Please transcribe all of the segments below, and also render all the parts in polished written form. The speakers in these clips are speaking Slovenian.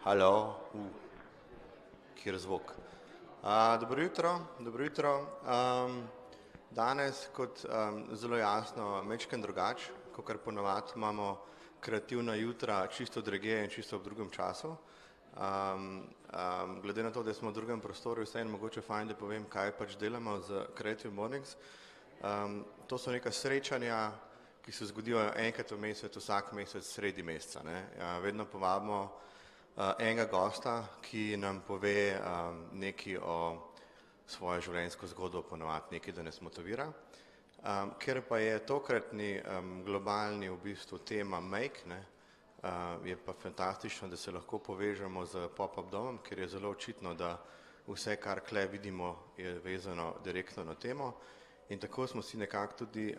Halo, kjer zvok. Dobro jutro, dobro jutro. Danes kot zelo jasno, mečken drugač, kakor ponavadi imamo kreativna jutra čisto drugje in čisto v drugem času. Glede na to, da smo v drugem prostoru, je vseeno mogoče fajn, da povem, kaj pač delamo z Creative Mornings. To so neka srečanja, ki se zgodijo enkrat v mesec, vsak mesec sredi meseca. Vedno povabimo enega gosta, ki nam pove nekaj o svojo življenjsko zgodbo, ponavadi nekaj, da nas motivira. Ker pa je tokratni globalni v bistvu tema Make, je pa fantastično, da se lahko povežemo z Pop-up domom, ker je zelo očitno, da vse, kar kle vidimo, je vezano direktno na temo. In tako smo si nekako tudi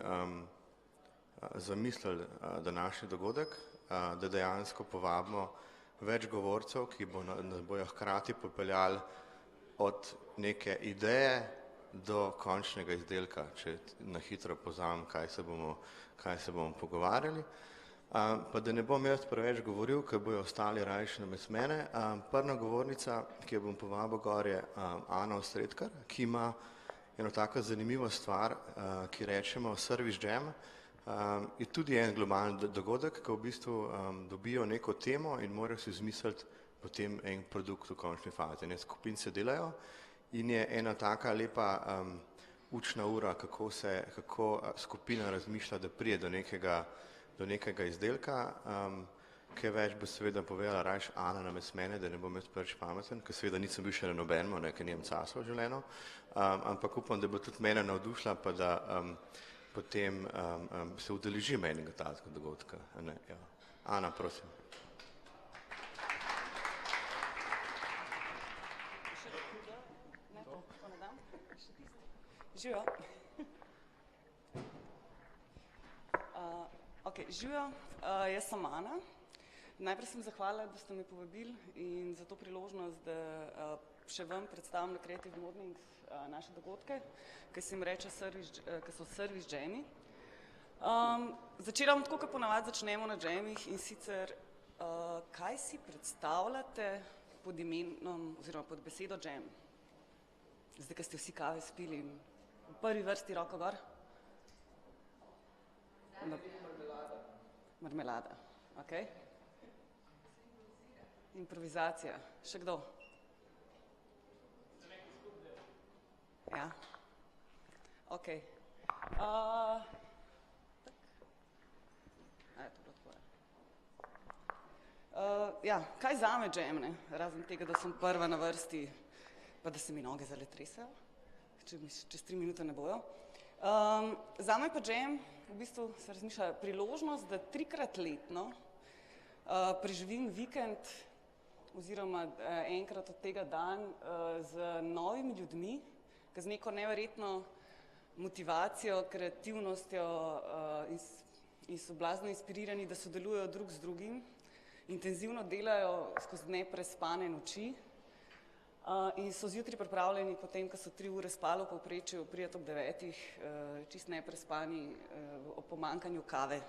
zamislili današnji dogodek, da dejansko povabimo več govorcev, ki nas bojo hkrati popeljali od neke ideje do končnega izdelka, če na hitro povzamem, kaj se bomo pogovarjali. Pa da ne bom jaz preveč govoril, ker bojo ostali rajši namesto mene. Prva govornica, ki jo bom povabil gor, je Ana Osredkar, ki ima eno tako zanimivo stvar, ki rečemo Service Jam. Je tudi en globalni dogodek, ko v bistvu dobijo neko temo in morajo si izmisliti potem en produkt v končni fazi. Skupin se delajo in je ena taka lepa učna ura, kako skupina razmišlja, da prije do nekega izdelka. Kaj več bo seveda povedala rajš Ana namesto mene, da ne bom jaz preveč pameten, ker seveda nisem bil še na nobenemu, ker nimam časa v življenju, ampak upam, da bo tudi mene navdušila, pa da potem se udeležim enega takega dogodka. Ana, prosim. Živijo. Živijo, jaz sem Ana. Najprej sem zahvalila, da ste me povabili in za to priložnost, da še vam predstavim na Creative Mornings naše dogodke, ki se jim reče, ki so Service Jami. Začela bom tako, kot ponavadi začnemo na jamih, in sicer kaj si predstavljate pod imenom oziroma pod besedo jam? Zdaj, ko ste vsi kave spili in v prvi vrsti roko gor. Marmelada, ok. Improvizacija. Še kdo? Ja. Ok. Ja, kaj zame jam, ne? Razen tega, da sem prva na vrsti, pa da se mi noge zale tresajo, čez 3 minute ne bojo. Zame pa jam, v bistvu se razmišlja priložnost, da 3-krat letno preživim vikend oziroma enkrat od tega dan z novimi ljudmi, ki z neko neverjetno motivacijo, kreativnostjo in so blazno inspirirani, da sodelujejo drug z drugim, intenzivno delajo skozi neprespane noči in so zjutraj pripravljeni potem, ko so 3 ure spali v povprečju, priti ob 9, čist neprespani, ob pomanjkanju kave,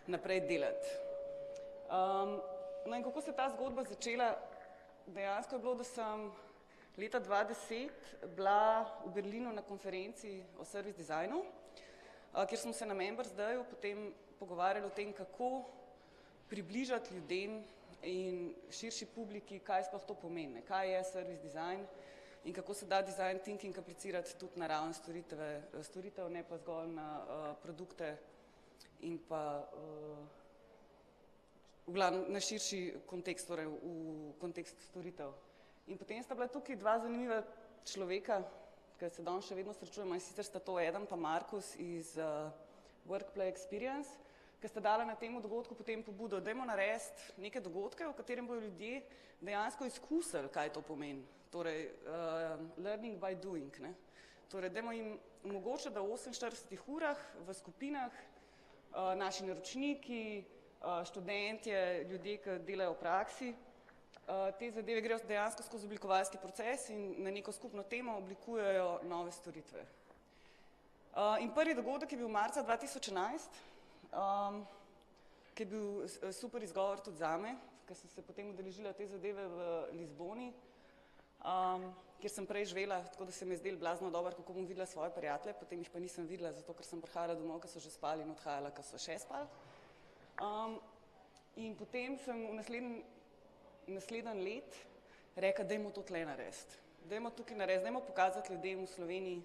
naprej delati. No in kako se je ta zgodba začela? Dejansko je bilo, da sem leta 2010 bila v Berlinu na konferenci o service designu, kjer smo se na Members Dayu potem pogovarjali o tem, kako približati ljudem in širši publiki, kaj sploh to pomeni, kaj je service design in kako se da design thinking aplicirati tudi na raven storitev, ne pa zgolj na produkte in pa v glavnem na širši kontekst, torej v kontekst storitev. In potem sta bila tukaj 2 zanimiva človeka, ki se danes še vedno srečujemo, in sicer sta to Eden pa Markus iz Workplay Experience, ki sta dala na tem dogodku potem pobudo, dajmo narediti neke dogodke, v katerem bojo ljudje dejansko izkusili, kaj to pomeni. Torej, learning by doing. Torej, dajmo jim omogočiti, da v 48 urah v skupinah naši naročniki, študentje, ljudje, ki delajo v praksi, te zadeve grejo dejansko skozi oblikovalski proces in na neko skupno temo oblikujejo nove storitve. In prvi dogodek je bil marca 2011, ki je bil super izgovor tudi zame, ker sem se potem udeležila te zadeve v Lizboni, kjer sem prej živela, tako da se mi je zdelo blazno dobro, kako bom videla svoje prijatelje, potem jih pa nisem videla, zato ker sem prihajala domov, ker so že spali in odhajala, ker so še spali. In potem sem v naslednji let rekla, dajmo to tle narediti. Dajmo tukaj narediti, dajmo pokazati ljudem v Sloveniji,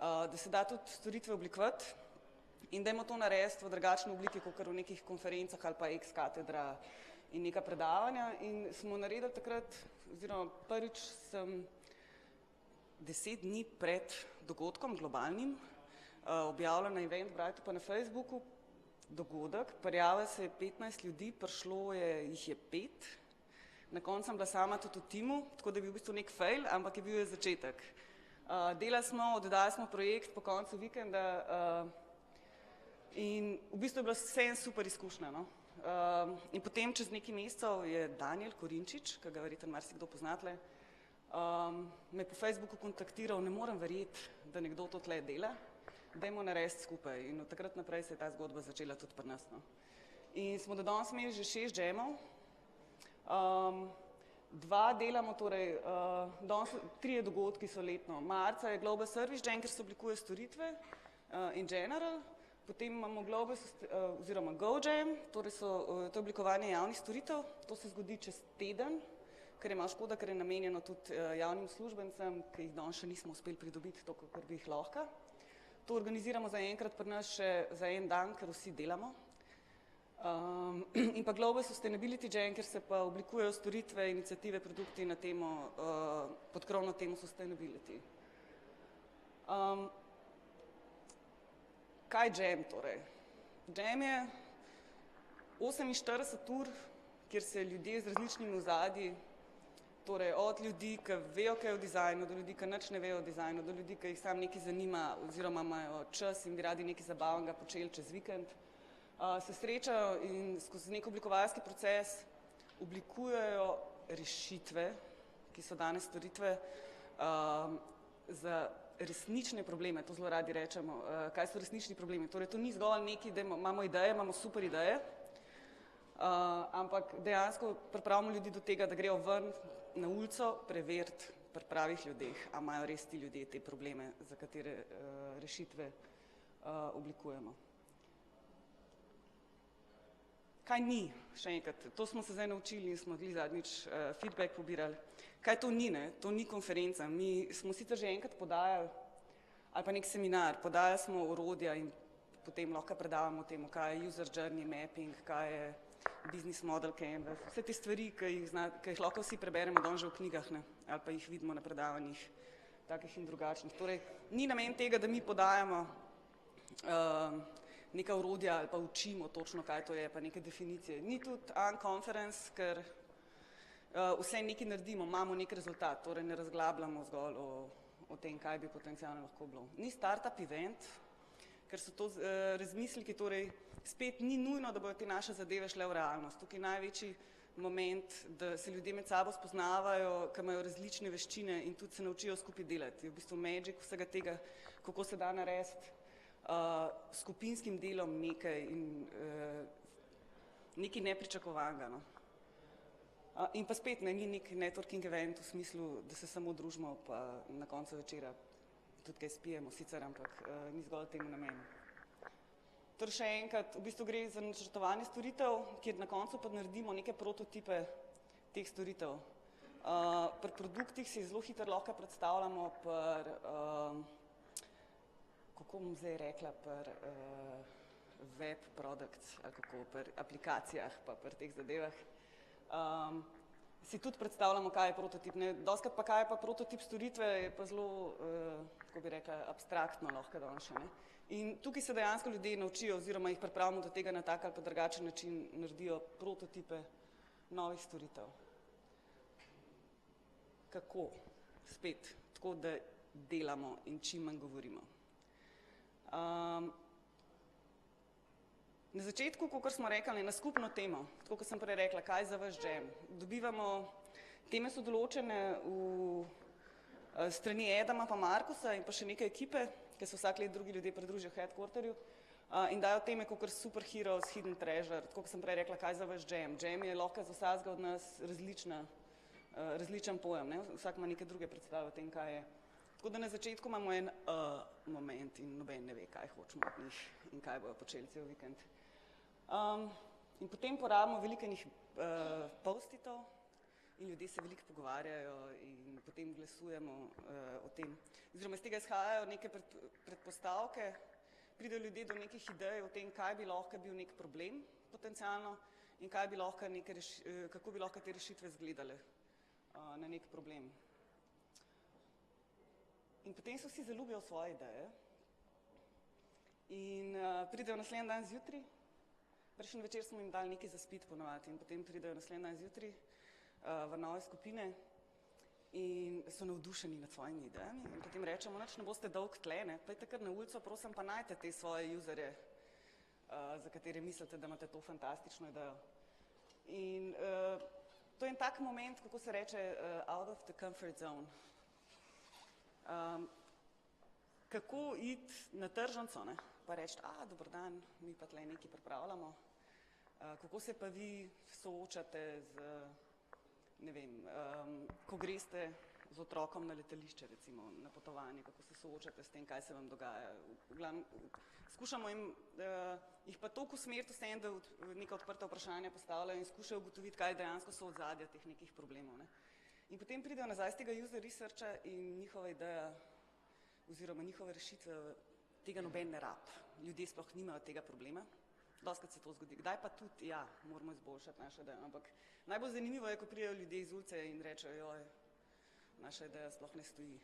da se da tudi storitve oblikovati in dajmo to narediti v drugačni obliki, kot v nekih konferencah ali pa ex-katedra in neka predavanja. In smo naredili takrat, oziroma prvič sem 10 dni pred dogodkom globalnim objavila na Eventbrite pa na Facebooku dogodek, prijavilo se je 15 ljudi, prišlo jih je 5. Na koncu sem bila sama tudi v timu, tako da je bil v bistvu nek fail, ampak je bil je začetek. Delali smo, oddali smo projekt po koncu vikenda in v bistvu je bila vse en super izkušnja. No? In potem čez nekaj mesecev je Daniel Korinčič, ki ga verjetno marsikdo poznatle, me po Facebooku kontaktiral, ne morem verjeti, da nekdo to tle dela, dajmo narediti skupaj. In od takrat naprej se je ta zgodba začela tudi pri nas. No? In smo do danes imeli že 6 džemov. 2 delamo, torej 3 dogodki so letno. Marca je Global Service Jam, kjer se oblikuje storitve in general. Potem imamo Global, oziroma Go Jam, torej to je oblikovanje javnih storitev. To se zgodi čez teden, ker je malo škoda, ker je namenjeno tudi javnim uslužbencem, ki jih danes še nismo uspeli pridobiti, to, kar bi jih lahko. To organiziramo zaenkrat pri nas še za en dan, ker vsi delamo. In pa Global Sustainability Jam, kjer se pa oblikujejo storitve, iniciative, produkti na temo, pod krovno temo sustainability. Kaj jam torej? Jam je 48 ur, kjer se ljudje z različnimi ozadji, torej od ljudi, ki vejo, kaj je o dizajnu, do ljudi, ki nič ne vejo o dizajnu, do ljudi, ki jih sam nekaj zanima oziroma imajo čas in bi radi nekaj zabavnega počeli čez vikend, se srečajo in skozi nek oblikovalski proces oblikujejo rešitve, ki so danes storitve, za resnične probleme, to zelo radi rečemo. Kaj so resnični problemi? Torej, to ni zgolj nekaj, da imamo ideje, imamo super ideje, ampak dejansko pripravimo ljudi do tega, da grejo ven na ulico preveriti pri pravih ljudeh, a imajo res ti ljudje te probleme, za katere rešitve oblikujemo. Kaj ni, še enkrat, to smo se zdaj naučili in smo glih zadnjič feedback pobirali. Kaj to ni, ne? To ni konferenca. Mi smo sicer že enkrat podajali, ali pa nek seminar, podajali smo orodja in potem lahko predavamo temu, kaj je user journey mapping, kaj je business model canvas, vse te stvari, ki jih lahko vsi preberemo danes že v knjigah, ne? Ali pa jih vidimo na predavanjih, takih in drugačnih. Torej, ni namen tega, da mi podajamo neka orodja ali pa učimo točno, kaj to je, pa neke definicije. Ni tudi unconference, ker vse nekaj naredimo, imamo nek rezultat, torej ne razglabljamo zgolj o tem, kaj bi potencialno lahko bilo. Ni startup event, ker so to razmisliki, torej spet ni nujno, da bodo te naše zadeve šle v realnost. Tukaj največji moment, da se ljudje med sabo spoznavajo, ki imajo različne veščine in tudi se naučijo skupaj delati. Je v bistvu magic vsega tega, kako se da narediti skupinskim delom nekaj in nekaj nepričakovanega. No. In pa spet ni nek networking event v smislu, da se samo družimo pa na koncu večera tudi kaj spijemo sicer, ampak ni zgolj temu namen. Torej še enkrat, v bistvu gre za načrtovanje storitev, kjer na koncu pa naredimo neke prototipe teh storitev. Pri produktih si zelo hitro lahko predstavljamo kako bom zdaj rekla, pri web products, ali kako, pri aplikacijah, pa pri teh zadevah, si tudi predstavljamo, kaj je prototip. Dostikrat pa kaj je pa prototip storitve, je pa zelo, kako bi rekla, abstraktno lahko danes še. In tukaj se dejansko ljudje naučijo, oziroma jih pripravimo do tega na tak ali pa drugačen način naredijo prototipe novih storitev. Kako? Spet, tako da delamo in čim manj govorimo. Na začetku, kakor smo rekli, na skupno temo, tako kot sem prej rekla, kaj za vaš jam. Dobivamo, teme so določene v strani Edama pa Markusa in pa še neke ekipe, ki se vsak let drugi ljudje pridružijo v headquarterju. In dajo teme kot superheroes, hidden treasure, tako kot sem prej rekla, kaj za vaš jam. Jam je lahko za vsakega od nas različen pojem, ne? Vsak ima neke druge predstave o tem, kaj je. Tako da na začetku imamo en moment in noben ne ve, kaj hočemo od njih in kaj bojo počeli cel vikend. In potem porabimo veliko enih post-itov in ljudje se veliko pogovarjajo in potem glasujemo o tem. Oziroma iz tega izhajajo neke predpostavke, pridejo ljudje do nekih idej o tem, kaj bi lahko bil nek problem potencialno in kaj bi lahko kako bi lahko te rešitve izgledale na nek problem. In potem se vsi zaljubijo v svoje ideje in pridejo naslednji dan zjutraj. Prejšnji večer smo jim dali nekaj za spiti ponovati in potem pridejo naslednji dan zjutraj v nove skupine in so navdušeni nad svojimi idejami in potem rečemo, nič ne boste dolg tle, ne, pojdite kar na ulico, prosim pa najte te svoje userje, za katere mislite, da imate to fantastično idejo. In to je en tak moment, kako se reče, out of the comfort zone. Kako iti na tržnico, ne, pa reči, dober dan, mi pa tle nekaj pripravljamo, kako se pa vi soočate z, ne vem, ko greste z otrokom na letališče, recimo, na potovanje, kako se soočate s tem, kaj se vam dogaja. Skušamo jih pa toliko usmeriti vsem, da neka odprta vprašanja postavljajo in skušajo ugotoviti, kaj dejansko so odzadja teh nekih problemov, ne. In potem pridejo nazaj z tega user researcha in njihova ideja oziroma njihove rešitve tega noben ne rab. Ljudje sploh nimajo tega problema. Dostikrat se to zgodi. Kdaj pa tudi, ja, moramo izboljšati naše ideje, ampak najbolj zanimivo je, ko pridejo ljudje iz ulice in rečejo, joj, naša ideja sploh ne stoji.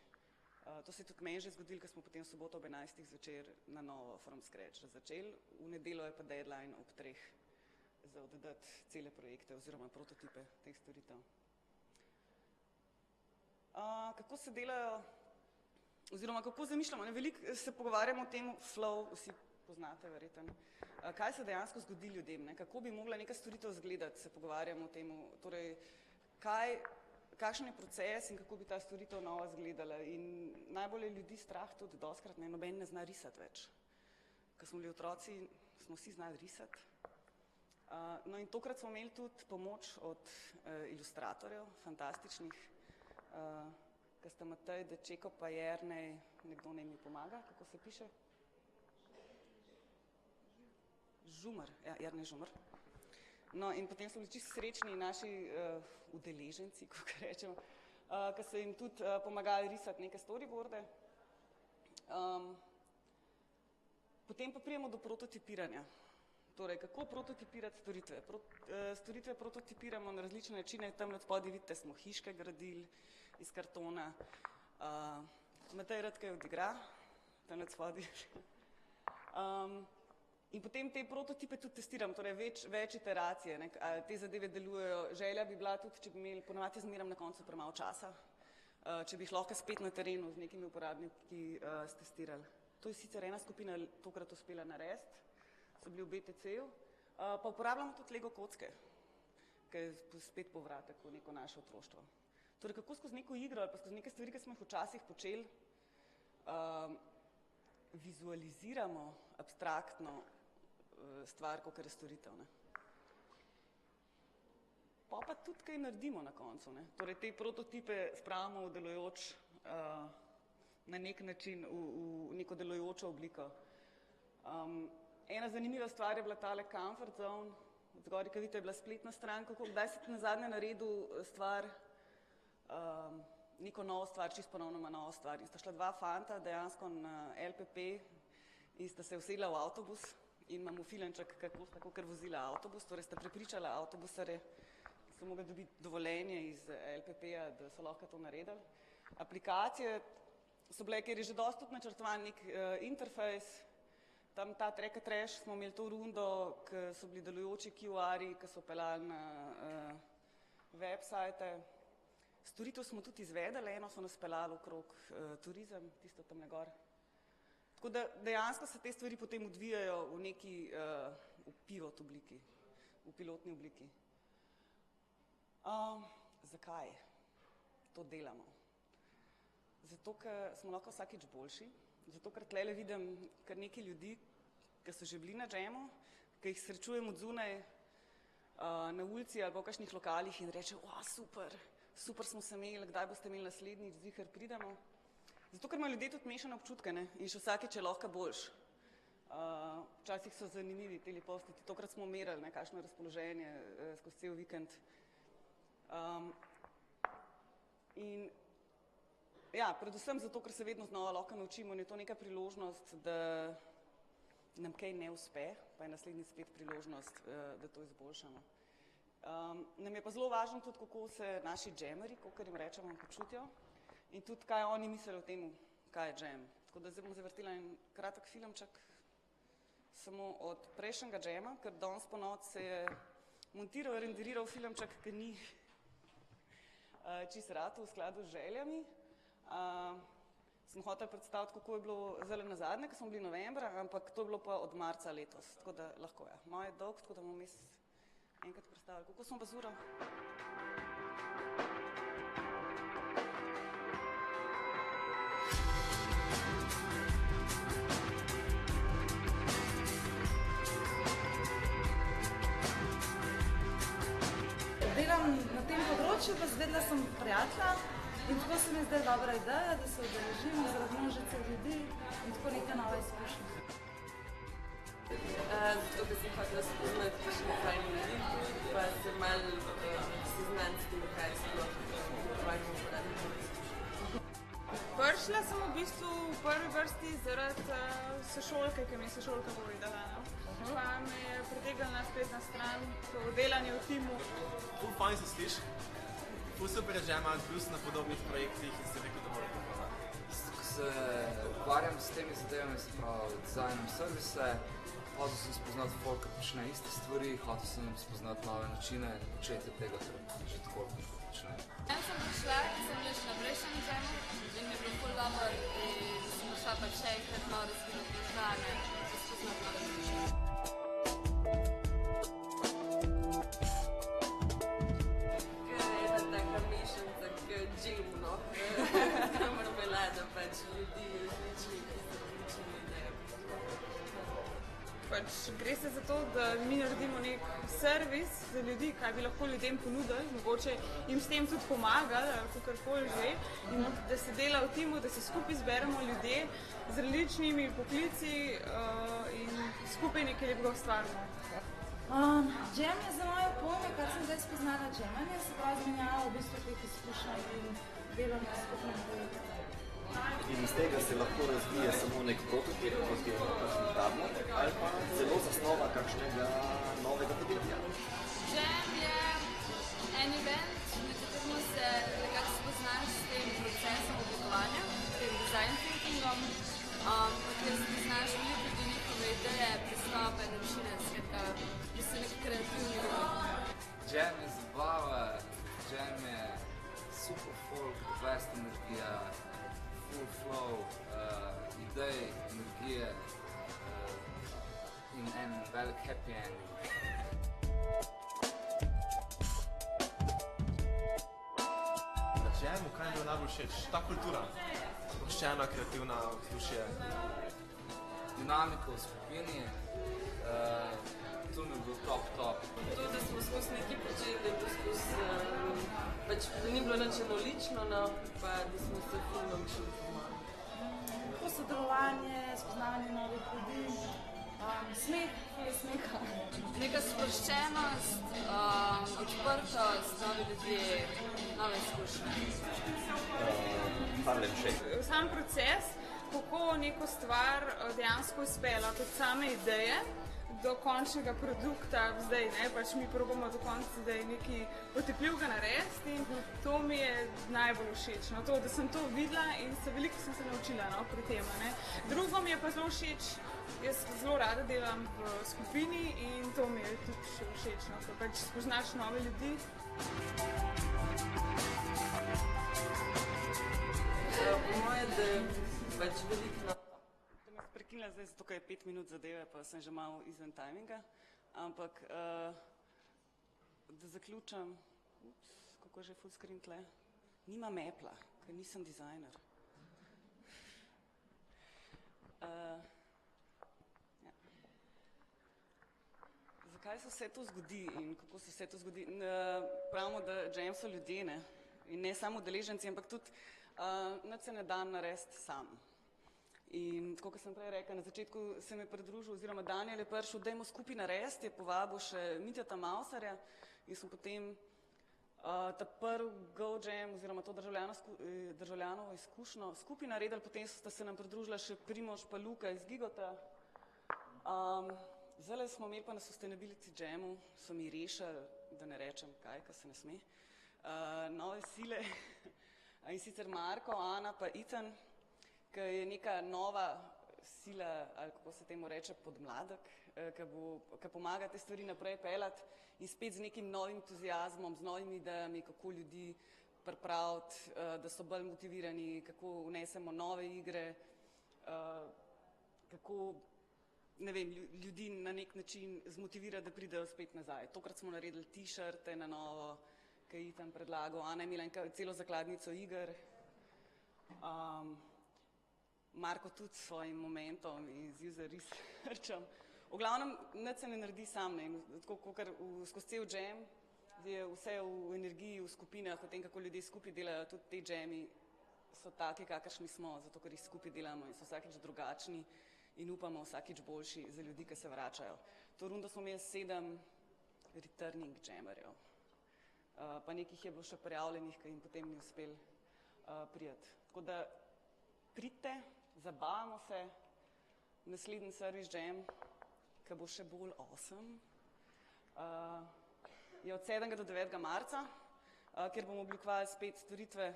To se je tudi meni že zgodilo, ker smo potem v soboto ob 11. zvečer na novo from scratch začeli. V nedeljo je pa deadline ob 3 za oddati cele projekte oziroma prototipe teh storitev. Kako se delajo oziroma kako zamišljamo, ne, veliko se pogovarjamo o tem flow, vsi poznate verjetno. Kaj se dejansko zgodi ljudem, ne? Kako bi mogla neka storitev izgledati, se pogovarjamo o tem, torej kakšen je proces in kako bi ta storitev nova izgledala. In najbolj je ljudi strah tudi dostikrat, ne, noben ne zna risati več. Ko smo bili otroci, smo vsi znali risati. No in tokrat smo imeli tudi pomoč od ilustratorjev, fantastičnih, ki sta Matej Dečeko pa Jernej, nekdo naj mi pomaga, kako se piše? Žumar, ja, Jernej Žumar. No in potem so bili čisto srečni naši udeleženci, kako rečemo, ki so jim tudi pomagali risati neke storyboarde. Potem pa pridemo do prototipiranja. Torej, kako prototipirati storitve? Storitve prototipiramo na različne načine, tam od spodaj vidite, smo hiške gradili iz kartona. Matej rad kaj odigra, tam od spodaj. In potem te prototipe tudi testiram, torej več iteracije, ne, te zadeve delujejo. Želja bi bila tudi, če bi imeli, ponovadi zmeram na koncu premalo časa, če bi jih lahko spet na terenu z nekimi uporabniki stestirali. To je sicer ena skupina tokrat uspela narediti, so bili v BTC-ju, pa uporabljamo tudi Lego kocke, ki je spet povratek v neko naše otroštvo. Torej, kako skozi neko igro ali pa skozi neke stvari, ki smo jih včasih počeli, vizualiziramo abstraktno stvar, kakor je storitev, ne. Pa tudi kaj naredimo na koncu, ne. Torej, te prototipe spravimo v delujoč, na nek način, v neko delujočo obliko. Ena zanimiva stvar je bila tale comfort zone, od zgoraj, ko vidite, je bila spletna stran, kdaj si nazadnje naredil stvar, neko novo stvar, čisto ponovnoma novo stvar. In sta šla dva fanta dejansko na LPP in sta se usedla v avtobus in imamo filenček, kako sta kakor vozila avtobus, torej sta prepričala avtobusarje, ki so mogli dobiti dovoljenje iz LPP-ja, da so lahko to naredili. Aplikacije so bile, ker je že dosti tudi načrtovan nek interfejs, tam ta track and trash smo imeli to rundo, ki so bili delujoči QR-ji, ki so peljali na websajte. Storitev smo tudi izvedeli, eno so nas peljali okrog turizem, tisto tam gor. Tako da dejansko se te stvari potem odvijajo v neki v pivot obliki, v pilotni obliki. Zakaj to delamo? Zato, ker smo lahko vsakič boljši, zato, ker tlele vidim kar nekaj ljudi, ki so že bili na džemu, ki jih srečujem od zunaj na ulici ali pa v kakšnih lokalih in reče, super, super smo se imeli, kdaj boste imeli naslednjič, ziher pridemo. Zato, ker imajo ljudje tudi mešane občutke, ne? In še vsakeč je lahko boljš. Včasih so zanimivi teli postiti, tokrat smo merili, kakšno razpoloženje skozi cel vikend. In ja, predvsem zato, ker se vedno znova lahko naučimo in je to neka priložnost, da nam kaj ne uspe, pa je naslednjič spet priložnost, da to izboljšamo. Nam je pa zelo važno tudi, kako se naši džemerji, kakor jim rečemo, počutijo in tudi, kaj oni mislijo o tem, kaj je džem. Tako da zdaj bom zavrtila en kratek filmček samo od prejšnjega džema, ker danes po noč se je montiral, renderiral filmček, ki ni čisto rado v skladu z željami. Sem hotela predstaviti, kako je bilo zelo nazadnje, ko smo bili novembra, ampak to je bilo pa od marca letos, tako da lahko je. Moje dolg, tako da bomo vmes enkrat predstavili, kako smo pa z uro. Delam na tem področju, pa zvedla sem prijatelja in tako se mi zdaj dobra ideja, da se udeležim zaradi množice ljudi in tako neka nova izkušnja. Zato, da sem hotela spoznati kakšne fajn ljudi, pa se malo seznaniti s tem, kaj sploh fajn uporabiti. Prišla sem v bistvu v prvi vrsti zaradi sošolke, ki mi je sošolka povedala. Pa me je pritegnila spletna stran, to delanje v timu. Ful fajn se sliši, ful super je džema, bil sem na podobnih projektih in se rekel, da moram popravati. Ko se ukvarjam s temi zadevami, se pravi dizajnom servise, hotel sem spoznati folk, ki počne iste stvari, hotel sem spoznati nove načine početja tega, kar že tako počnejo. Sem prišla, sem bila še na prejšnjem džemu in mi je bilo ful dobro in sem šla pa še enkrat malo razkriti znanje, da spoznati nove načine. Kamor me lada pač ljudi različnih, ki so različni ideje. Pač gre se za to, da mi naredimo nek servis za ljudi, kaj bi lahko ljudem ponudili, mogoče jim s tem tudi pomagali, ali kakorkoli že, in da se dela v timu, da se skupaj zberemo ljudje z različnimi poklici in skupaj nekaj lepega ustvarimo. Džem je za moje pojme, kar sem zdaj spoznala džemanje, se pravi zmenjava v bistvu teh izkušnja in delo na skupnem projektu. In iz tega se lahko razvije samo nek prototip, kot je kakšen tablet, ali pa celo zasnova kakšnega novega podjetja. Džem je en event, na katerem se nekako spoznaš s tem procesom oblikovanja, s tem design thinkingom, kjer spoznaš veliko ljudi, njihove ideje, pristope, načine, skratka, da so neki kreativni ljudi. Džem je zabava, džem je super folk, best energija, full flow, idej, energije in en velik happy ending. Na džemu, kaj mi je bilo najbolj všeč? Ta kultura, sproščena, kreativna vzdušje. Dinamika v skupini, to mi je bil top. To, da smo skozi nekaj počeli, da je bilo skozi, pač ni bilo nič enolično, no, pa da smo se ful naučili pomagati. To sodelovanje, spoznavanje novih ljudi, smeh, ful je smeha. Neka sproščenost, odprtost, novi ljudje, nove izkušnje. Harlem Shake. Sam proces, kako neko stvar dejansko izpela od same ideje do končnega produkta, zdaj ne, pač mi probamo do konca zdaj nekaj otepljivega narediti in to mi je najbolj všeč, no, to, da sem to videla in veliko sem se naučila, no, pri tem, ne. Drugo mi je pa zelo všeč, jaz zelo rada delam v skupini in to mi je tudi še všeč, no, ko pač spoznaš nove ljudi. Po moje, da je pač veliko Prekinila zdaj, zato ker je 5 minut zadeve, pa sem že malo izven tajminga, ampak da zaključam, kako je že full screen tle, nimam Appla, ker nisem dizajner. Ja. zakaj se vse to zgodi in kako se vse to zgodi? Pravimo, da jam so ljudje, ne? In ne samo udeleženci, ampak tudi nič se ne da narediti sam. In tako, kot sem prej rekla, na začetku se mi je pridružil, oziroma Daniel je prišel, dajmo skupaj narediti, je povabil še Mitjata Mausarja in smo potem ta prvi Go Jam oziroma to državljanovo izkušnjo skupaj naredili, potem sta se nam pridružila še Primož pa Luka iz Gigota. Zdaj smo imeli pa na Sustainability Jamu, so mi rešili, da ne rečem kaj, kar se ne sme, nove sile in sicer Marko, Ana pa Ethan, ki je neka nova sila, ali kako se temu reče, podmladek, ki pomaga te stvari naprej peljati in spet z nekim novim entuziazmom, z novimi idejami, kako ljudi pripraviti, da so bolj motivirani, kako vnesemo nove igre, kako ne vem, ljudi na nek način zmotivira, da pridejo spet nazaj. Tokrat smo naredili t-shirte na novo, ki je tam predlagal, Ana je imela celo zakladnico iger, Marko tudi s svojim momentom in z user researchom. V glavnem, nič se ne naredi sam, ne, tako kot skozi cel jam je vse v energiji, v skupinah, o tem, kako ljudje skupaj delajo, tudi te jami so taki, kakršni smo, zato ker jih skupaj delamo in so vsakič drugačni in upamo vsakič boljši za ljudi, ki se vračajo. To rundo smo imeli 7 returning jammerjev, pa nekih je bilo še prijavljenih, ki jim potem ni uspel priti. Tako da pridite, zabavamo se, naslednji service jam, ki bo še bolj awesome, je od 7. do 9. marca, kjer bomo oblikovali spet storitve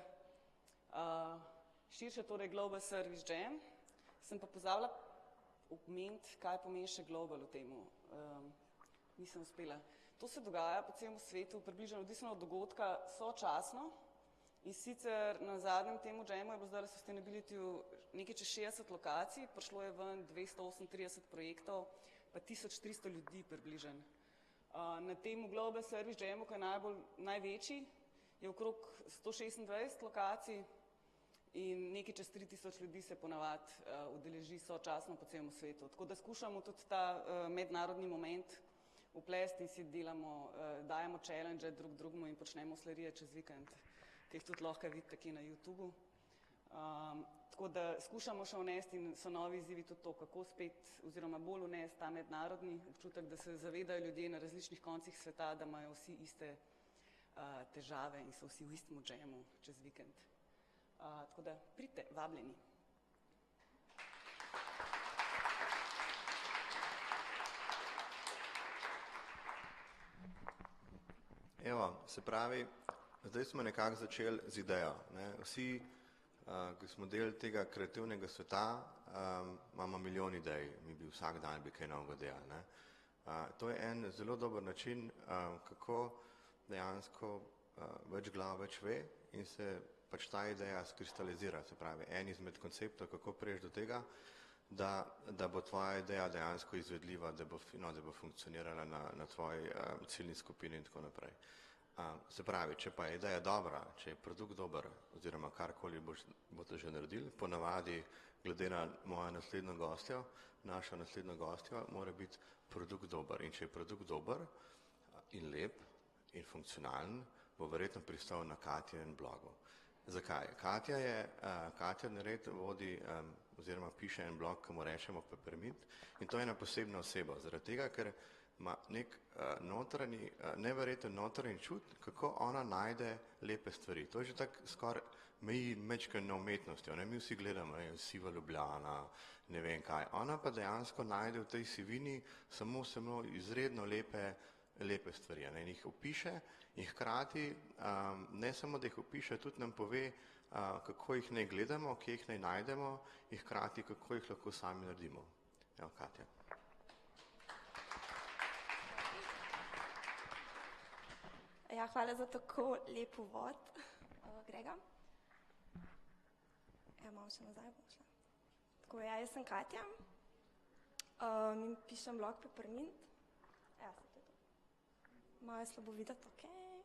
širše, torej Global Service Jam. Sem pa pozabila omeniti, kaj pomeni še global v temu. Nisem uspela. To se dogaja po celem svetu, približno odvisno od dogodka, sočasno. In sicer na zadnjem temu jamu je bilo zdaj Sustainability nekaj čez 60 lokacij, prišlo je ven 238 projektov, pa 1300 ljudi približen. Na temu Global Service Jamu, ki je največji, je okrog 126 lokacij in nekaj čez 3000 ljudi se ponavadi udeleži sočasno po celem svetu. Tako da skušamo tudi ta mednarodni moment uplesti in si dajemo challenge drug drugemu in počnemo slarije čez vikend, ki jih tudi lahko vidite kje na YouTubu. Tako da skušamo še vnesti in so novi izzivi tudi to, kako spet oziroma bolj vnesti ta mednarodni občutek, da se zavedajo ljudje na različnih koncih sveta, da imajo vsi iste težave in so vsi v istem jamu čez vikend. Tako da pridite, vabljeni. Evo, se pravi, zdaj smo nekako začeli z idejo. Ne? Vsi, ki smo del tega kreativnega sveta, imamo milijon idej, mi bi vsak dan kaj novega delali. Ne? To je en zelo dober način, kako dejansko več glav več ve in se pač ta ideja skristalizira. Se pravi, en izmed konceptov, kako prejš do tega, da bo tvoja ideja dejansko izvedljiva, da bo funkcionirala na tvoji ciljni skupini in tako naprej. Se pravi, če pa je ideja dobra, če je produkt dober, oziroma karkoli boste že naredili, ponavadi, glede na mojo naslednjo gostjo, našo naslednjo gostjo, mora biti produkt dober. In če je produkt dober in lep in funkcionalen, bo verjetno pristal na Katjinem blogu. Zakaj? Katja nared vodi oziroma piše en blog, ki mu rečemo Peppermint, in to je ena posebna oseba, zaradi tega, ker ima nek neverjeten notranji čut, kako ona najde lepe stvari. To je že tako skoraj meji mečkaj na umetnostjo. Mi vsi gledamo, siva Ljubljana, ne vem kaj. Ona pa dejansko najde v tej sivini samo izredno lepe stvari. In jih opiše in hkrati ne samo, da jih opiše, tudi nam pove, kako jih naj gledamo, kje jih naj najdemo in hkrati, kako jih lahko sami naredimo. Evo, Katja. Ja, hvala za tako lep uvod, Grega. Malo še nazaj bom šla. Tako, jaz sem Katja in pišem blog Peppermint. Se to je to. Malo je slabo videti, okej.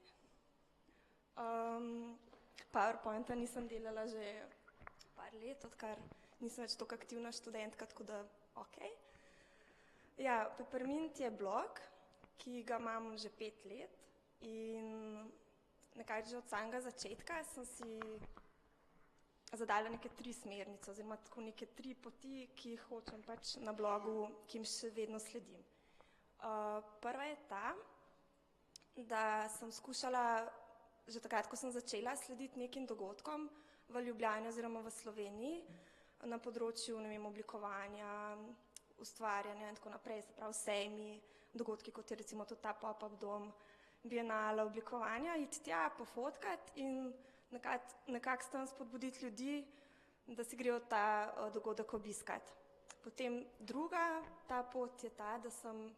PowerPointa nisem delala že par let, odkar nisem več toliko aktivna študentka, tako da okej. Ja, Peppermint je blog, ki ga imam že 5 let in nekaj že od samega začetka sem si zadala neke 3 smernice oziroma tako neke 3 poti, ki jih hočem pač na blogu, ki jim še vedno sledim. Prva je ta, da sem skušala že takrat, ko sem začela slediti nekim dogodkom v Ljubljani oziroma v Sloveniji na področju, ne vem, oblikovanja, ustvarjanja in tako naprej, se pravi sejmi, dogodki, kot je recimo tudi ta pop-up dom, bienala oblikovanja, iti tja, pofotkati in nekako s tem spodbuditi ljudi, da si grejo ta dogodek obiskati. Potem druga ta pot je ta, da sem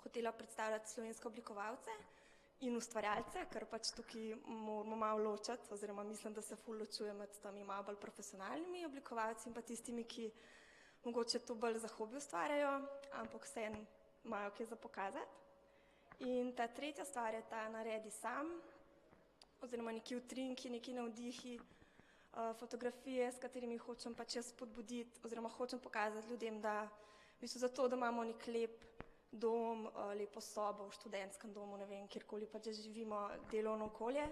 hotela predstavljati slovenske oblikovalce in ustvarjalce, ker pač tukaj moramo malo ločati, oziroma mislim, da se ful ločuje med temi malo bolj profesionalnimi oblikovalci in pa tistimi, ki mogoče to bolj za hobi ustvarjajo, ampak vseeno imajo kaj za pokazati. In ta tretja stvar je ta naredi sam, oziroma neki utrinki, neki navdihi, fotografije, s katerimi hočem pač jaz spodbuditi, oziroma hočem pokazati ljudem, da v bistvu zato, da imamo nek lep dom, lepo sobo v študentskem domu, ne vem, kjerkoli pač živimo, delovno okolje,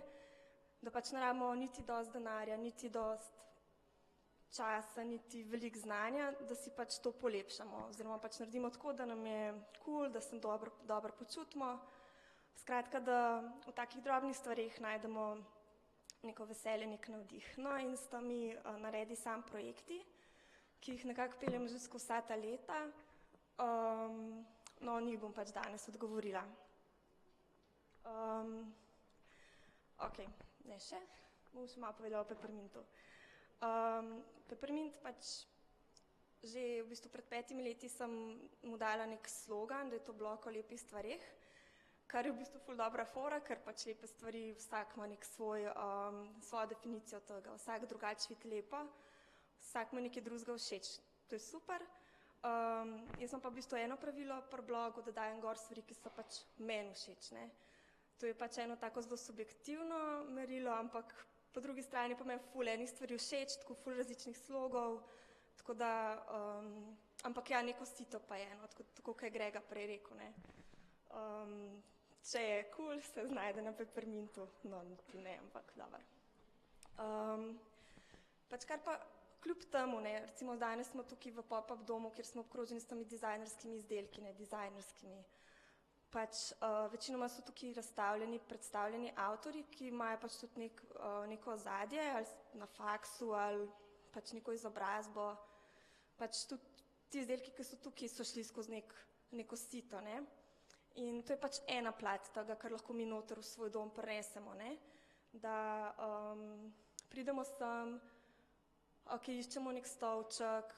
da pač ne rabimo niti dosti denarja, niti dosti časa, niti veliko znanja, da si pač to polepšamo, oziroma pač naredimo tako, da nam je cool, da se dobro počutimo. Skratka, da v takih drobnih stvareh najdemo neko veselje, nek navdih. No in s temi naredi sam projekti, ki jih nekako peljem že skozi vsa ta leta, no, njih bom pač danes odgovorila. Ok, ne še, bom še malo povedala o Peppermintu. Peppermint pač že v bistvu pred 5 leti sem mu dala nek slogan, da je to blog o lepih stvareh, kar je v bistvu ful dobra fora, ker pač lepe stvari, vsak ima nek svojo definicijo tega, vsak drugače vidi lepo, vsak ima nekaj drugega všeč, to je super. Jaz sem pa v bistvu eno pravilo pri blogu, da dajem gor stvari, ki so pač meni všeč, ne. To je pač eno tako zelo subjektivno merilo, ampak po drugi strani pa me ful enih stvari všeč, tako ful različnih slogov, tako da, ampak ja, neko sito pa je eno, tako kaj je Grega prej rekel, ne. Če je cool, se znajde na Peppermintu, no, niti ne, ampak dobro. Pač kar pa kljub temu, ne, recimo danes smo tukaj v pop-up domu, kjer smo obkroženi s temi dizajnerskimi izdelki, ne, dizajnerskimi. Pač večinoma so tukaj predstavljeni avtorji, ki imajo pač tudi neko ozadje, ali na faksu, ali pač neko izobrazbo. Pač tudi ti izdelki, ki so tukaj, so šli skozi neko sito, ne. In to je pač ena plat tega, kar lahko mi noter v svoj dom prinesemo, ne. Da pridemo sem, ok, iščemo nek stolček,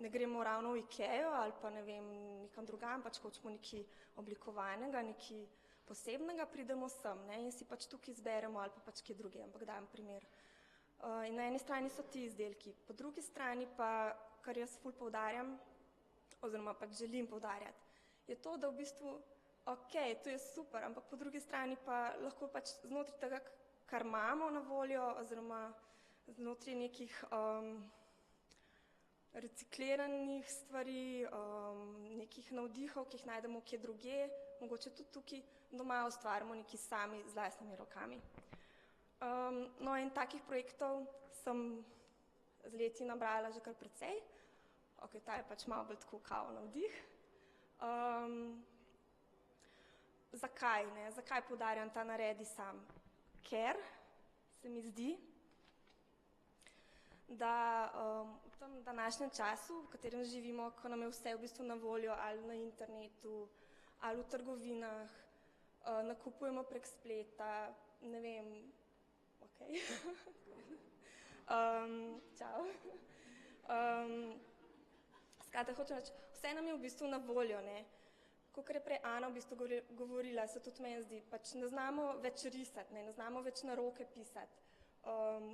ne gremo ravno v Ikejo ali pa ne vem, nekam drugam, pač hočemo nekaj oblikovanega, nekaj posebnega, pridemo sem, ne, in si pač tukaj izberemo ali pa pač kje druge, ampak dam primer. In na eni strani so ti izdelki, po drugi strani pa, kar jaz ful poudarjam, oziroma pač želim poudarjati, je to, da v bistvu, ok, to je super, ampak po drugi strani pa lahko pač znotraj tega, kar imamo na voljo, oziroma znotraj nekih recikliranih stvari, nekih navdihov, ki jih najdemo kje druge, mogoče tudi tukaj doma ustvarimo nekaj sami z lastnimi rokami. No in takih projektov sem z leti nabrala že kar precej, ok, ta je pač malo bolj tako kao navdih. Zakaj, ne, zakaj poudarjam ta naredi sam? Ker se mi zdi, da v tem današnjem času, v katerem živimo, ko nam je vse v bistvu na voljo ali na internetu, ali v trgovinah, nakupujemo prek spleta, ne vem, ok, čau. Skratka, hočem reči, vse nam je v bistvu na voljo, ne. Kakor je prej Ana v bistvu govorila, se tudi meni zdi, pač ne znamo več risati, ne znamo več na roke pisati.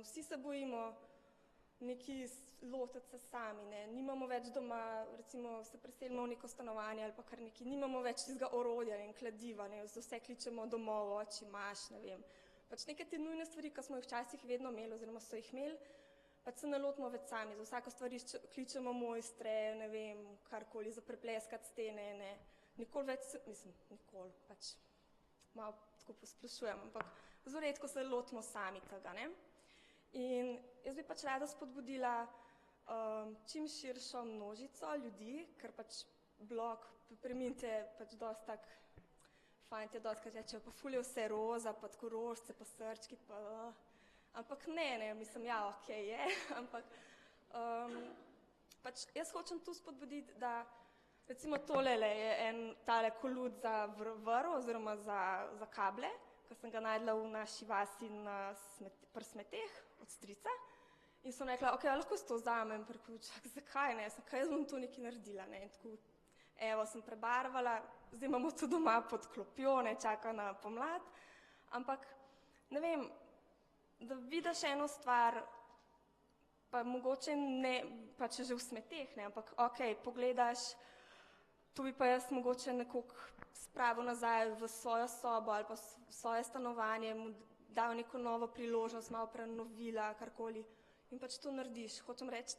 Vsi se bojimo nekaj lotiti se sami, ne, nimamo več doma, recimo se preselimo v neko stanovanje ali pa kar nekaj, nimamo več tistega orodja in kladiva, ne, za vse kličemo domov, oči, maš, ne vem. Pač neke te nujne stvari, ki smo jih včasih vedno imeli oziroma so jih imeli, pač se ne lotimo več sami, za vsako stvar kličemo mojstre, ne vem, karkoli, za prepleskati stene, ne. nikoli več, nikoli, pač malo tako posplošujem, ampak zelo redko se lotimo sami tega, ne. In jaz bi pač rada spodbudila čim širšo množico ljudi, ker pač blog Peppermint je pač dosti tak, fantje dostikrat rečejo, pa ful je vse roza, pa tako rožice, pa srčki, pa ampak ne, mislim, ja, okej je, ampak pač jaz hočem tu spodbuditi, da recimo tolele je en tale kolut za vrv oziroma za kable, ki sem ga najdla v naši vasi pri smeteh od strica in sem rekla, okej, lahko si to vzamem, čak, zakaj ne, kaj jaz bom to nekaj naredila, ne, in tako, evo, sem prebarvala, zdaj imamo to doma pod klopjo, ne, čaka na pomlad, ampak, ne vem, da vidiš eno stvar, pa mogoče ne, pač že v smeteh, ne, ampak okej, pogledaš, to bi pa jaz mogoče nekoliko spravil nazaj v svojo sobo ali pa svoje stanovanje, mu dal neko novo priložnost, malo prenovila, karkoli in pač to narediš, hočem reči,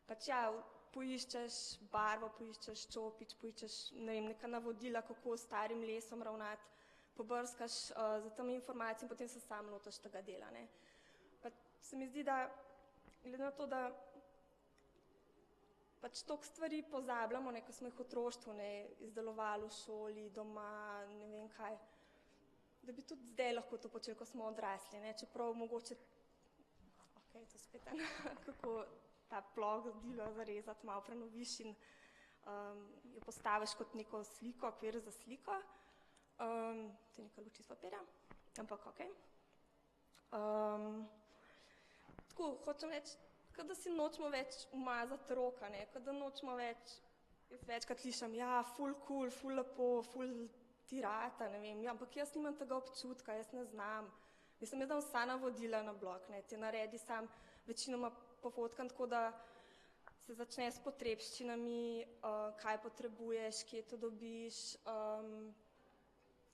pač ja, poiščeš barvo, poiščeš čopič, poiščeš, ne vem, neka navodila, kako s starim lesom ravnati, pobrskaš za temi informacijami in potem se sam lotiš tega dela, ne. Pa se mi zdi, da glede na to, da pač toliko stvari pozabljamo, ne, ko smo jih v otroštvu, ne, izdelovali v šoli, doma, ne vem kaj, da bi tudi zdaj lahko to počeli, ko smo odrasli, ne, čeprav mogoče, okej, to spet, kako ta plodilo zarezati, malo prenoviš in jo postaviš kot neko sliko, okvir za sliko, to je neka luč iz papirja, ampak okej. Tako, hočem reči, da si nočemo več umazati roka, ne, da nočemo več, jaz večkrat slišim, ja, ful cool, ful lepo, ful tirata, ne vem, ja, ampak jaz nimam tega občutka, jaz ne znam. Mislim, jaz dam vsa navodila na blog, ne, te naredi sam večinoma pofotkam tako, da se začne s potrebščinami, kaj potrebuješ, kje to dobiš,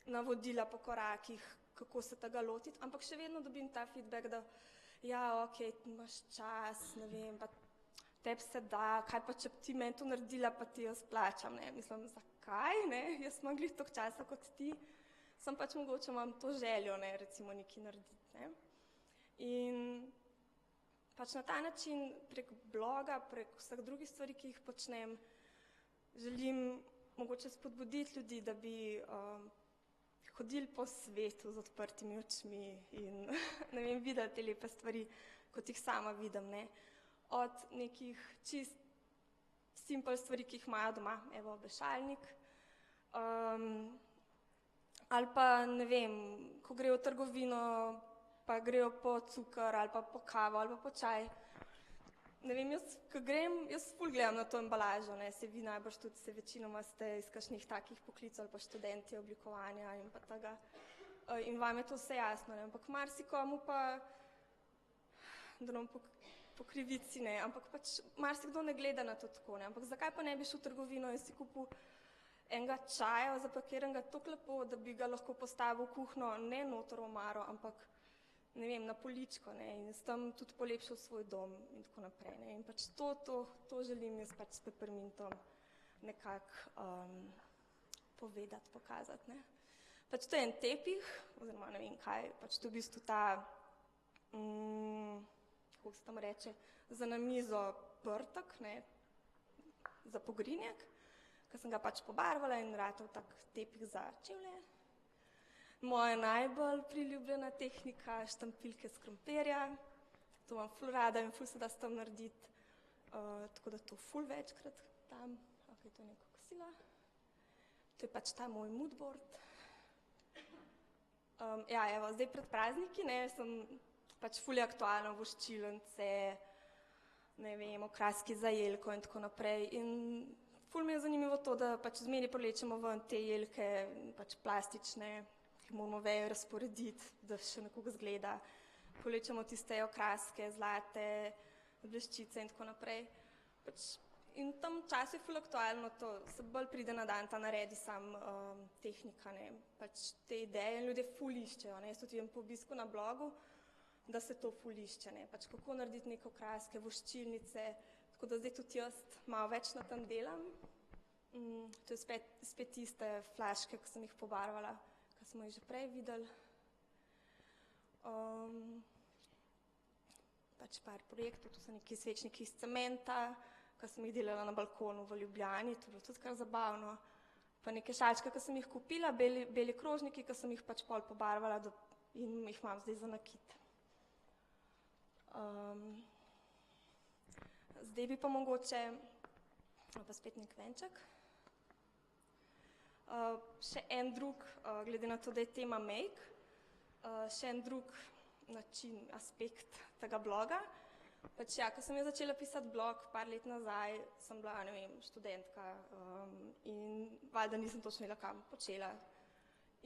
navodila po korakih, kako se tega lotiti, ampak še vedno dobim ta feedback, da ja, okej, imaš čas, ne vem, pa tebi se da, kaj pa če ti meni to naredila, pa ti jaz plačam, ne, mislim, zakaj, ne, jaz imam glih toliko časa kot ti, sem pač mogoče imam to željo, ne, recimo nekaj narediti, ne. In pač na ta način prek bloga, prek vseh drugih stvari, ki jih počnem, želim mogoče spodbuditi ljudi, da bi hodili po svetu z odprtimi očmi in ne vem, videli te lepe stvari, kot jih sama vidim, ne. Od nekih čist simpel stvari, ki jih imajo doma, evo, obešalnik, ali pa, ne vem, ko grejo v trgovino, pa grejo po cukor ali pa po kavo ali pa po čaj. Ne vem, jaz, ko grem, jaz ful gledam na to embalažo, ne, se vi najbrž tudi se večinoma ste iz kakšnih takih poklicov ali pa študenti oblikovanja in pa tega. In vam je to vse jasno, ne, ampak marsikomu pa, da nam po krivici, ne, ampak pač marsikdo ne gleda na to tako, ne, ampak zakaj pa ne bi šel v trgovino in si kupil enega čaja, zapakiranega toliko lepo, da bi ga lahko postavil v kuhno, ne noter v omaro, ampak ne vem, na poličko, ne, in s tem tudi polepšal svoj dom in tako naprej, ne, in pač to želim jaz pač s Peppermintom nekako povedati, pokazati, ne. Pač to je en tepih, oziroma ne vem kaj, pač to v bistvu ta, kako se tam reče, za na mizo prtek, ne, za pogrinjak, ki sem ga pač pobarvala in ratal tak tepih za čevlje. Moja najbolj priljubljena tehnika, štampilke s krompirja, to imam ful rada in ful se da s tem narediti, tako da to ful večkrat dam, okej, to je neko kosilo, to je pač ta moj moodboard. Ja, evo, zdaj pred prazniki, ne, sem pač ful je aktualno voščilnice, ne vem, okraski za jelko in tako naprej in ful mi je zanimivo to, da pač zmeraj privlečemo ven te jelke, pač plastične, ki moramo vejo razporediti, da še nekoga zgleda. Povlečemo tiste okraske, zlate, bleščice in tako naprej. Pač, in v tem času je ful aktualno to, se bolj pride na dan, ta naredi sam tehnika, ne, pač te ideje in ljudje ful iščejo, ne, jaz tudi vem po obisku na blogu, da se to ful išče, ne, pač kako narediti neke okraske, voščilnice, tako da zdaj tudi jaz malo več na tem delam To je spet tiste flaške, ki sem jih pobarvala, ki smo jih že prej videli. Pač par projektov, to so neki svečniki iz cementa, ki sem jih delala na balkonu v Ljubljani, to je bilo tudi kar zabavno. Pa neke šalčke, ki sem jih kupila, beli krožniki, ki sem jih pač pol pobarvala in jih imam zdaj za nakit. Zdaj bi pa mogoče, pa spet nek venček. Še en drug, glede na to, da je tema make, še en drug način, aspekt tega bloga. Pač ja, ko sem jo začela pisati blog par let nazaj, sem bila, ne vem, študentka in valjda nisem točno vedela, kam počela.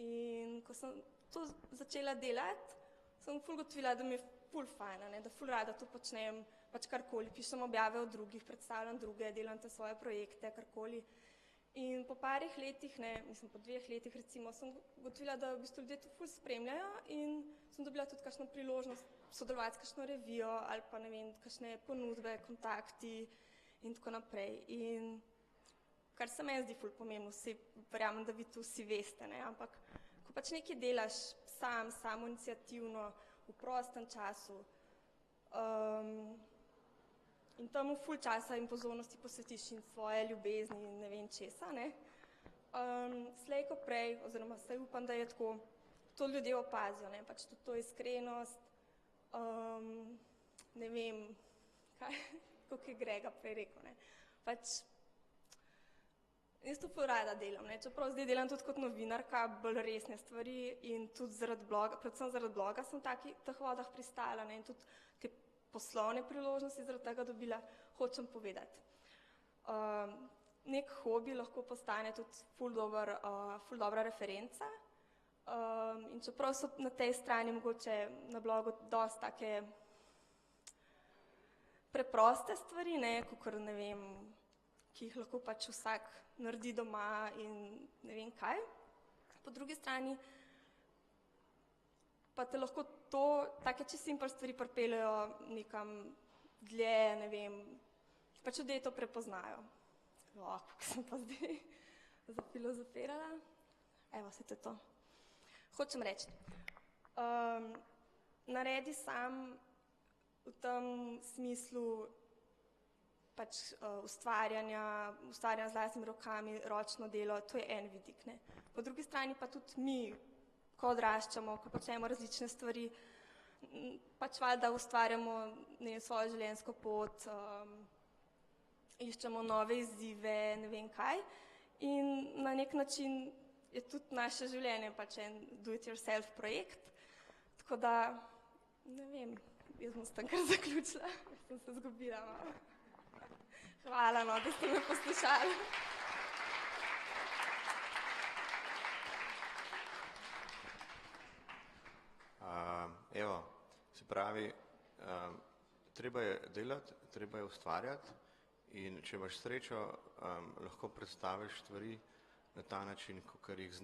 In ko sem to začela delati, sem ful gotovila, da mi je ful fajna, da ful rada to počnem, pač karkoli, pišem objave o drugih, predstavljam druge, delam te svoje projekte, karkoli. In po parih letih, mislim po 2 letih recimo, sem gotovila, da v bistvu ljudje to ful spremljajo in sem dobila tudi kakšno priložnost sodelovati s kakšno revijo ali pa ne vem, kakšne ponudbe, kontakti in tako naprej. In kar se meni zdi ful pomembno, verjamem, da vi to vsi veste, ampak ko pač nekaj delaš samoiniciativno, v prostem času in temu ful časa in pozornosti posvetiš in svoje ljubezni in ne vem česa, slej ko prej, oziroma saj upam, da je tako, to ljudje opazijo, pač tudi to iskrenost, ne vem, kako je Grega prej rekel, pač jaz to ful rada delam, čeprav zdaj delam tudi kot novinarka, bolj resne stvari in tudi zaradi bloga, predvsem zaradi bloga sem v teh vodah pristala in tudi te poslovne priložnosti zaradi tega dobila, hočem povedati. Nek hobi lahko postane tudi ful dobra referenca in čeprav so na tej strani mogoče na blogu dosti take preproste stvari, kakor ne vem, ki jih lahko pač vsak naredi doma in ne vem kaj. Po drugi strani pa te lahko take čisto simpel stvari pripeljejo nekam dlje, ne vem, pač ljudje to prepoznajo. Kako sem pa zdaj zafilozofirala. Evo, se to je to. Hočem reči, naredi sam v tem smislu pač ustvarjanja z lastnimi rokami, ročno delo, to je en vidik. Po drugi strani pa tudi mi, ko odraščamo, ko počnemo različne stvari, pač valjda ustvarjamo svojo življenjsko pot, iščemo nove izzive, ne vem kaj. In na nek način je tudi naše življenje pač en do-it-yourself projekt. Tako da, ne vem, jaz bom s tem kar zaključila, sem se zgubila malo. Hvala, da ste me poslušali. Evo, se pravi, treba je delati, treba je ustvarjati in če imaš srečo, lahko predstaviš stvari na ta način, kakor jih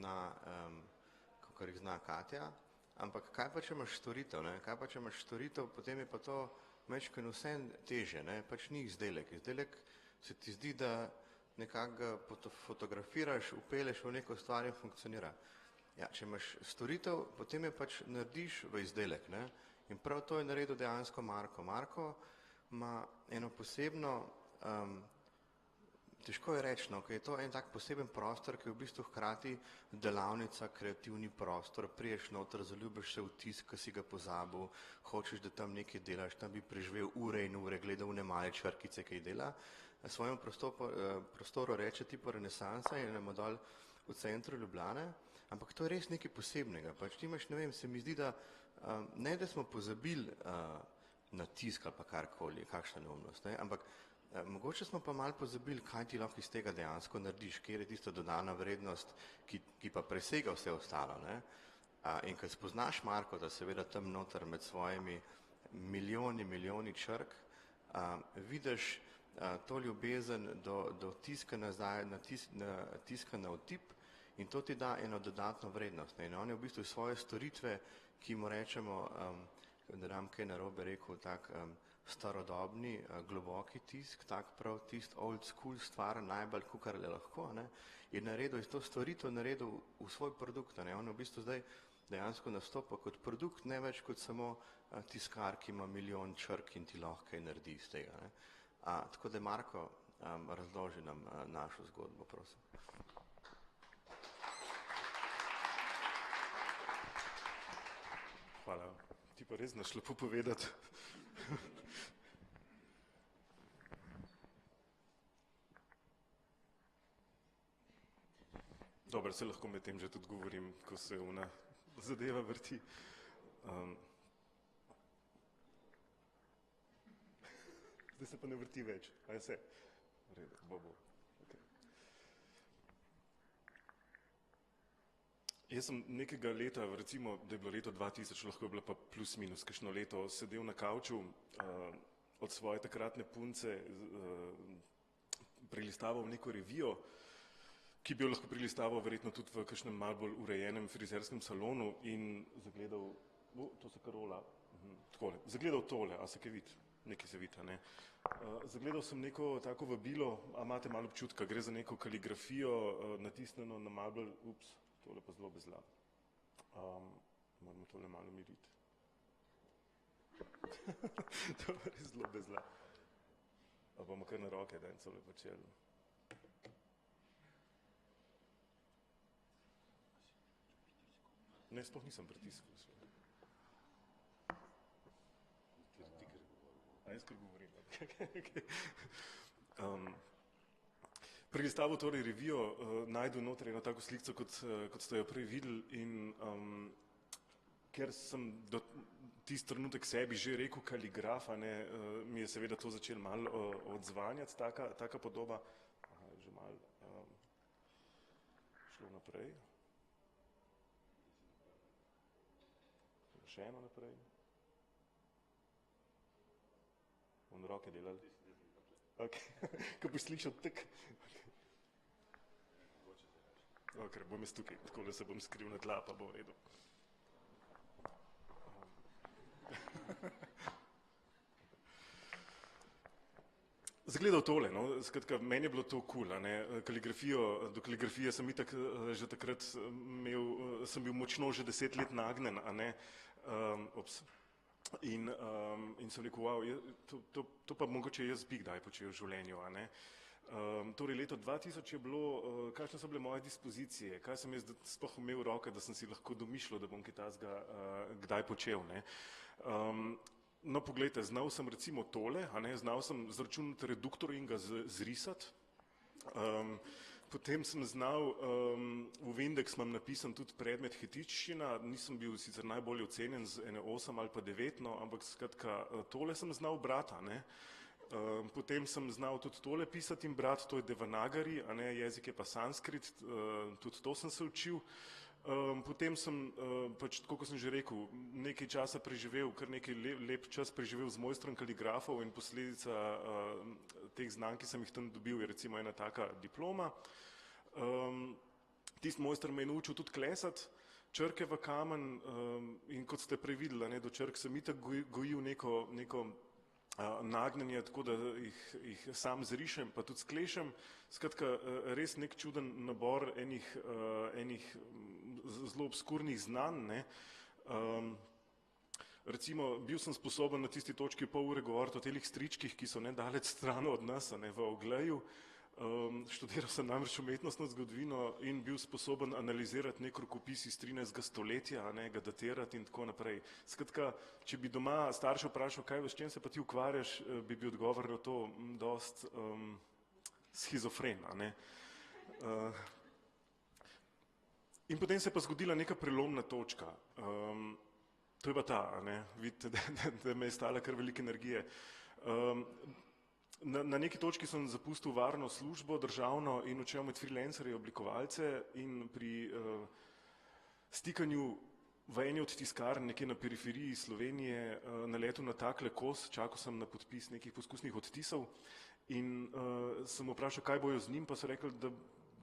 zna Katja. Ampak kaj pa, če imaš storitev? Kaj pa, če imaš storitev, potem je pa to majčkeno vseeno težje, pač ni izdelek. Izdelek se ti zdi, da nekako fotografiraš, vpelješ v neko stvar in funkcionira. Ja, če imaš storitev, potem je pač narediš v izdelek. In prav to je naredil dejansko Marko. Marko ima eno posebno, težko je reči, ker je to en tak poseben prostor, ki je v bistvu hkrati delavnica, kreativni prostor, priješ noter, zaljubiš se v tisk, ki si ga pozabil, hočeš, da tam nekaj delaš, tam bi preživel ure in ure, gledal v male črkice, ki jih dela. Svojemu prostoru reče tipo renesansa in imamo dol v centru Ljubljane, ampak to je res nekaj posebnega. Pač ti imaš, ne vem, se mi zdi, da ne, da smo pozabili na tisk ali pa karkoli, kakšna neumnost, ampak mogoče smo pa malo pozabili, kaj ti lahko iz tega dejansko narediš, kjer je tista dodana vrednost, ki pa presega vse ostalo. In ko spoznaš Marko, da seveda tam noter med svojimi milijoni črk, vidiš to ljubezen do tiska nazaj, na tiska na otip in to ti da eno dodatno vrednost. In on je v bistvu svoje storitve, ki mu rečemo da nam kaj narobe rekel, tak starodobni, globoki tisk, tak prav tist old school stvar, najbolj kukar le lahko, ne, je naredil iz to stvaritev, naredil v svoj produkt, ne, on v bistvu zdaj dejansko nastopa kot produkt, ne več kot samo tiskar, ki ima milijon črk in ti lahko kaj naredi iz tega, ne. Tako da Marko, razloži nam našo zgodbo, prosim. Hvala. Ti pa res znaš lepo povedati. Dobro, se lahko med tem že tudi govorim, ko se ona zadeva vrti. Zdaj se pa ne vrti več. A je vse? V redu, bo. Okay. Jaz sem nekega leta, recimo, da je bilo leto 2000, lahko je bilo pa plus minus kakšno leto, sedel na kavču od svoje takratne punce, prelistaval neko revijo, ki bi jo lahko prelistaval verjetno tudi v kakšnem malo bolj urejenem frizerskem salonu in zagledal, to se karola, takole, zagledal tole, a se kaj vidi? Nekaj se vidi, ne. Zagledal sem neko tako vabilo, a imate malo občutka, gre za neko kaligrafijo, natisnjeno na malo bolj, tole pa zelo bezla. Moramo tole malo miriti. To je res zelo bezla. A bomo kar na roke, da in celo počeli. Ne, sploh nisem pritiskal. A jaz kar govorim. Prelistavil torej revijo, najdu noter eno tako slikco, kot ste jo prej videli in ker sem do tist trenutek sebi že rekel kaligraf, mi je seveda to začelo malo odzvanjati, taka podoba. Aha, je že malo šlo naprej. Še eno naprej. Bomo roke delali. Ok, ko boš slišal tak. Ok, bom jaz tukaj, tako da se bom skril na tla, pa bo v redu. Zagledal tole, no, skratka, meni je bilo to cool, kaligrafijo, do kaligrafije sem itak že takrat imel, sem bil močno že 10 let nagnjen, in sem rekel, wow, to pa mogoče jaz bi kdaj počel v življenju, Torej, leto 2000 je bilo, kakšne so bile moje dispozicije, kaj sem jaz sploh imel v roke, da sem si lahko domišljal, da bom kaj takega kdaj počel, No, poglejte, znal sem recimo tole, znal sem zračunati reduktor in ga zrisati, potem sem znal, v indeks imam napisan tudi predmet hetičščina, nisem bil sicer najbolje ocenjen z ene 8 ali pa 9, no, ampak skratka, tole sem znal brati, Potem sem znal tudi tole pisati in brati, to je Devanagari, jezik je pa sanskrit, tudi to sem se učil. Potem sem, pač tako kot sem že rekel, nekaj časa preživel, kar nekaj lep čas preživel z mojstrom kaligrafov in posledica teh znanj, ki sem jih tam dobil, je recimo ena taka diploma. Tisti mojster me je naučil tudi klesati črke v kamen in kot ste prej videli, do črk sem itak gojil neko nagnjenje, tako da jih sam zrišem, pa tudi sklešem. Skratka, res nek čuden nabor enih zelo obskurnih znanj. Recimo, bil sem sposoben na tisti točki pol ure govoriti o telih stričkih, ki so nedaleč stran od nas, v Ogleju. Študiral sem namreč umetnostno zgodovino in bil sposoben analizirati nek rokopis iz 13. stoletja, ga datirati in tako naprej. Skratka, če bi doma starše vprašal, s čem se pa ti ukvarjaš, bi bil odgovor na to dost schizofren, In potem se je pa zgodila neka prelomna točka. To je pa ta, vidite, da me je stala kar veliko energije. Na neki točki sem zapustil varno službo državno in odšel med freelancerje, oblikovalce in pri stikanju v eni od tiskarn nekje na periferiji Slovenije naletel na takle kos, čakal sem na podpis nekih poskusnih odtisov in sem vprašal, kaj bojo z njim, pa so rekli,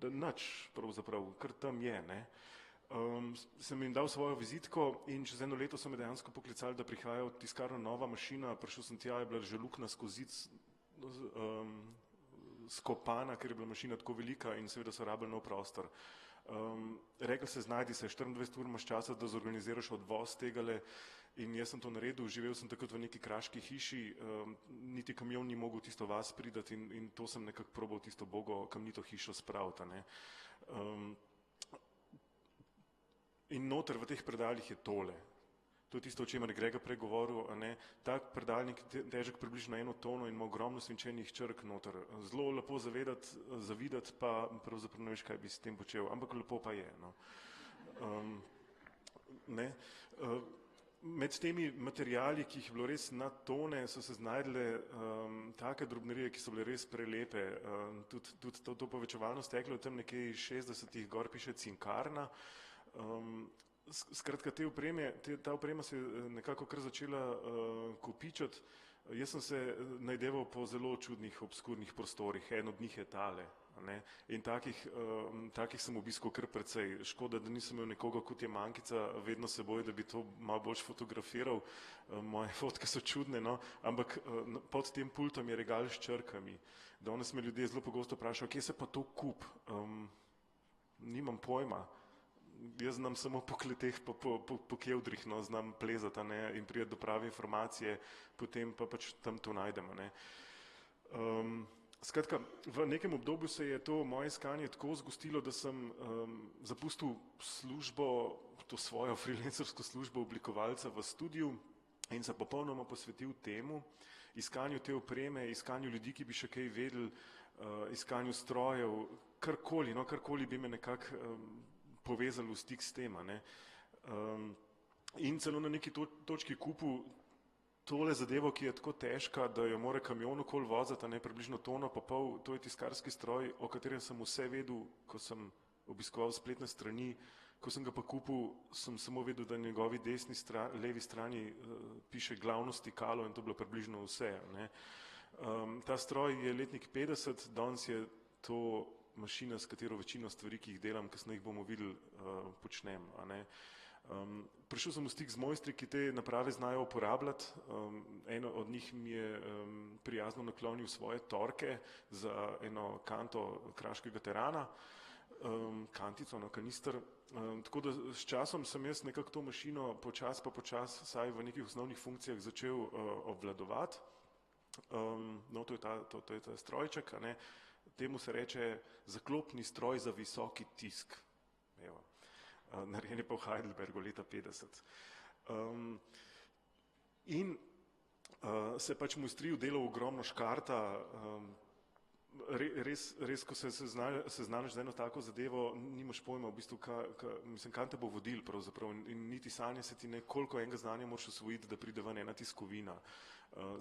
da nič pravzaprav, kar tam je. sem jim dal svojo vizitko in čez 1 leto so me dejansko poklicali, da prihaja od tiskarne nova mašina, prišel sem tja, je bila že luknja skozi zic skopana, ker je bila mašina tako velika in seveda so rabili nov prostor. Rekli se, znajdi se, 24 ur imaš časa, da zorganiziraš odvoz tegale in jaz sem to naredil, živel sem takrat v neki kraški hiši, niti kamion ni mogel tisto vas pridati in to sem nekako probal tisto bogo kamnito hišo spraviti. In noter v teh predalih je tole. To je tisto, o čemer je Grega pregovoril, tak predalnik težek približno 1 tono in ima ogromno svinčenih črk noter. Zelo lepo zavideti, pa pravzaprav ne veš, kaj bi s tem počel, ampak lepo pa je. Med temi materijali, ki jih je bilo res na tone, so se znajdle take drobnerije, ki so bile res prelepe. Tudi to povečevalno steklo, tam nekje iz 60-ih gor piše cinkarna. Skratka, ta oprema se je nekako kar začela kopičati. Jaz sem se najdeval po zelo čudnih, obskurnih prostorih, en od njih je tale. In takih sem obiskal kar precej. Škoda, da nisem imel nekoga, kot je Mankica, vedno seboj, da bi to malo bolj fotografiral. Moje fotke so čudne, ampak pod tem pultom je regal s črkami. Danes me ljudje zelo pogosto vprašajo, kje se pa to kup? Nimam pojma. Jaz znam samo po kleteh, po kevdrih, znam plezati in priti do prave informacije, potem pa pač tam to najdemo. Skratka, v nekem obdobju se je to moje iskanje tako zgostilo, da sem zapustil službo, to svojo freelancersko službo oblikovalca v studiu in se popolnoma posvetil temu, iskanju te opreme, iskanju ljudi, ki bi še kaj vedeli, iskanju strojev, karkoli bi me nekako povezali v stik s tem. In celo na neki točki kupil tole zadevo, ki je tako težka, da jo mora kamion okoli voziti, približno 1,5 tone, to je tiskarski stroj, o katerem sem vse vedel, ko sem obiskoval spletne strani, ko sem ga pa kupil, sem samo vedel, da na njegovi levi strani piše glavno stikalo in to je bilo približno vse. Ta stroj je letnik 50, danes je to mašina, s katero večino stvari, ki jih delam, kasneje jih bomo videli, počnem. Prišel sem v stik z mojstri, ki te naprave znajo uporabljati. Eno od njih mi je prijazno naklonil svoje torke za eno kanto kraškega terana, kantico, kanister. Tako da s časom sem jaz nekako to mašino počas, saj v nekih osnovnih funkcijah začel obvladovati. To je ta strojček, temu se reče zaklopni stroj za visoki tisk. Narejen je pa v Heidelbergu leta 50. In se pač mojstril delal ogromno škarta, res, ko se seznaniš z eno tako zadevo, nimaš pojma, v bistvu, kam te bo vodil pravzaprav in niti sanja se ti ne, koliko enega znanja moraš osvojiti, da pride ven ena tiskovina.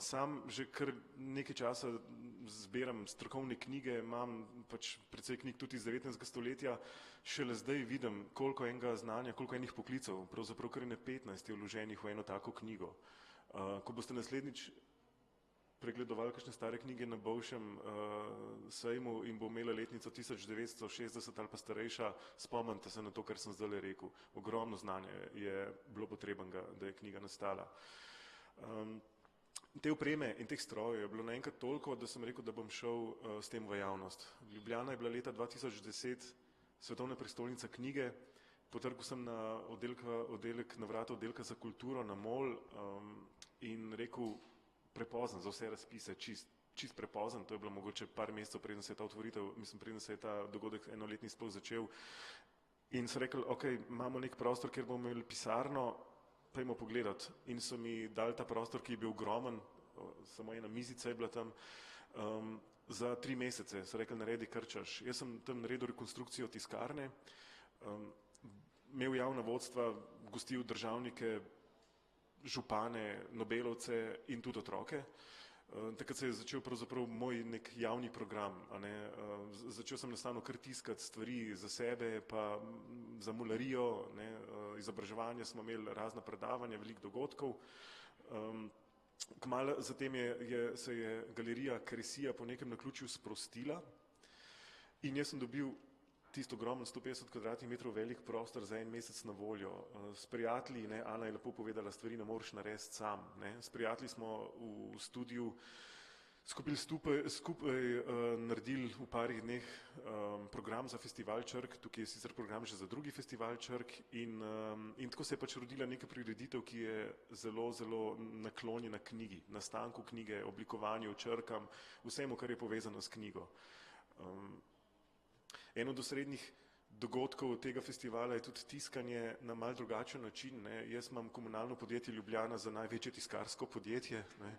Sam že kar nekaj časa zbiram strokovne knjige, imam pač precej knjig tudi iz 19. stoletja, šele zdaj vidim, koliko enega znanja, koliko enih poklicev, pravzaprav kar 15 je vloženih v eno tako knjigo. Ko boste naslednjič pregledovali kakšne stare knjige na Bolšjem sejmu in bo imela letnico 1960 ali pa starejša, spomnite se na to, kar sem zdaj rekel. Ogromno znanja je bilo potrebnega, da je knjiga nastala. Te opreme in teh strojev je bilo naenkrat toliko, da sem rekel, da bom šel s tem v javnost. Ljubljana je bila leta 2010 svetovna prestolnica knjige, potrkal sem na vrata oddelka za kulturo na MOL in rekel, prepozen za vse razpise, čist prepozen, to je bilo mogoče par mesecev, preden se je ta otvoritev, preden se je ta dogodek enoletni sploh začel. In so rekli, ok, imamo nek prostor, kjer bomo imeli pisarno, pojmo pogledati. In so mi dali ta prostor, ki je bil ogromen, samo ena mizica je bila tam, za 3 mesece. So rekli, naredi kar češ. Jaz sem tam naredil rekonstrukcijo tiskarne, imel javna vodstva, gostil državnike, župane, nobelovce in tudi otroke. Takrat se je začel pravzaprav moj nek javni program. Začel sem enostavno kar tiskati stvari za sebe, pa za mularijo, izobraževanje smo imeli razna predavanja, veliko dogodkov. Kmalu zatem se je galerija Kresija po nekem naključju sprostila in jaz sem dobil tisto ogromen 150 kvadratnih metrov velik prostor za en mesec na voljo. S prijatelji, ne, Ana je lepo povedala, stvari ne moreš narediti sam. Ne. S prijatelji smo v studiu skupaj naredili v parih dneh program za festival Črk, tukaj je sicer program že za drugi festival Črk in tako se je pač rodila neka prireditev, ki je zelo, zelo naklonjena knjigi, nastanku knjige, oblikovanju, črkam, vsemu, kar je povezano s knjigo. En od osrednjih dogodkov tega festivala je tudi tiskanje na mal drugačen način. Ne. Jaz imam komunalno podjetje Ljubljana za največje tiskarsko podjetje. Ne.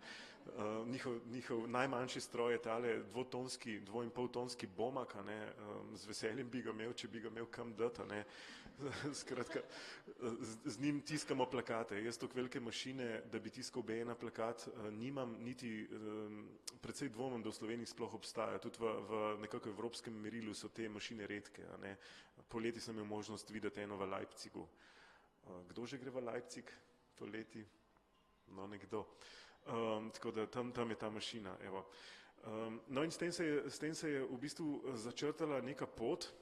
Njihov najmanjši stroj je tale 2,5-tonski bomak, ne. Z veseljem bi ga imel, če bi ga imel kam dati. Ne. Skratka, z njim tiskamo plakate. Jaz toliko velike mašine, da bi tiskal BN plakat, nimam, niti precej dvomim, da v Sloveniji sploh obstaja. Tudi v nekako evropskem merilu so te mašine redke. Ne. Poleti sem imel možnost videti eno v Leipzigu. Kdo že gre v Leipzig poleti? No, nekdo. Tako da tam je ta mašina. Evo. No in s tem se je v bistvu začrtala neka pot,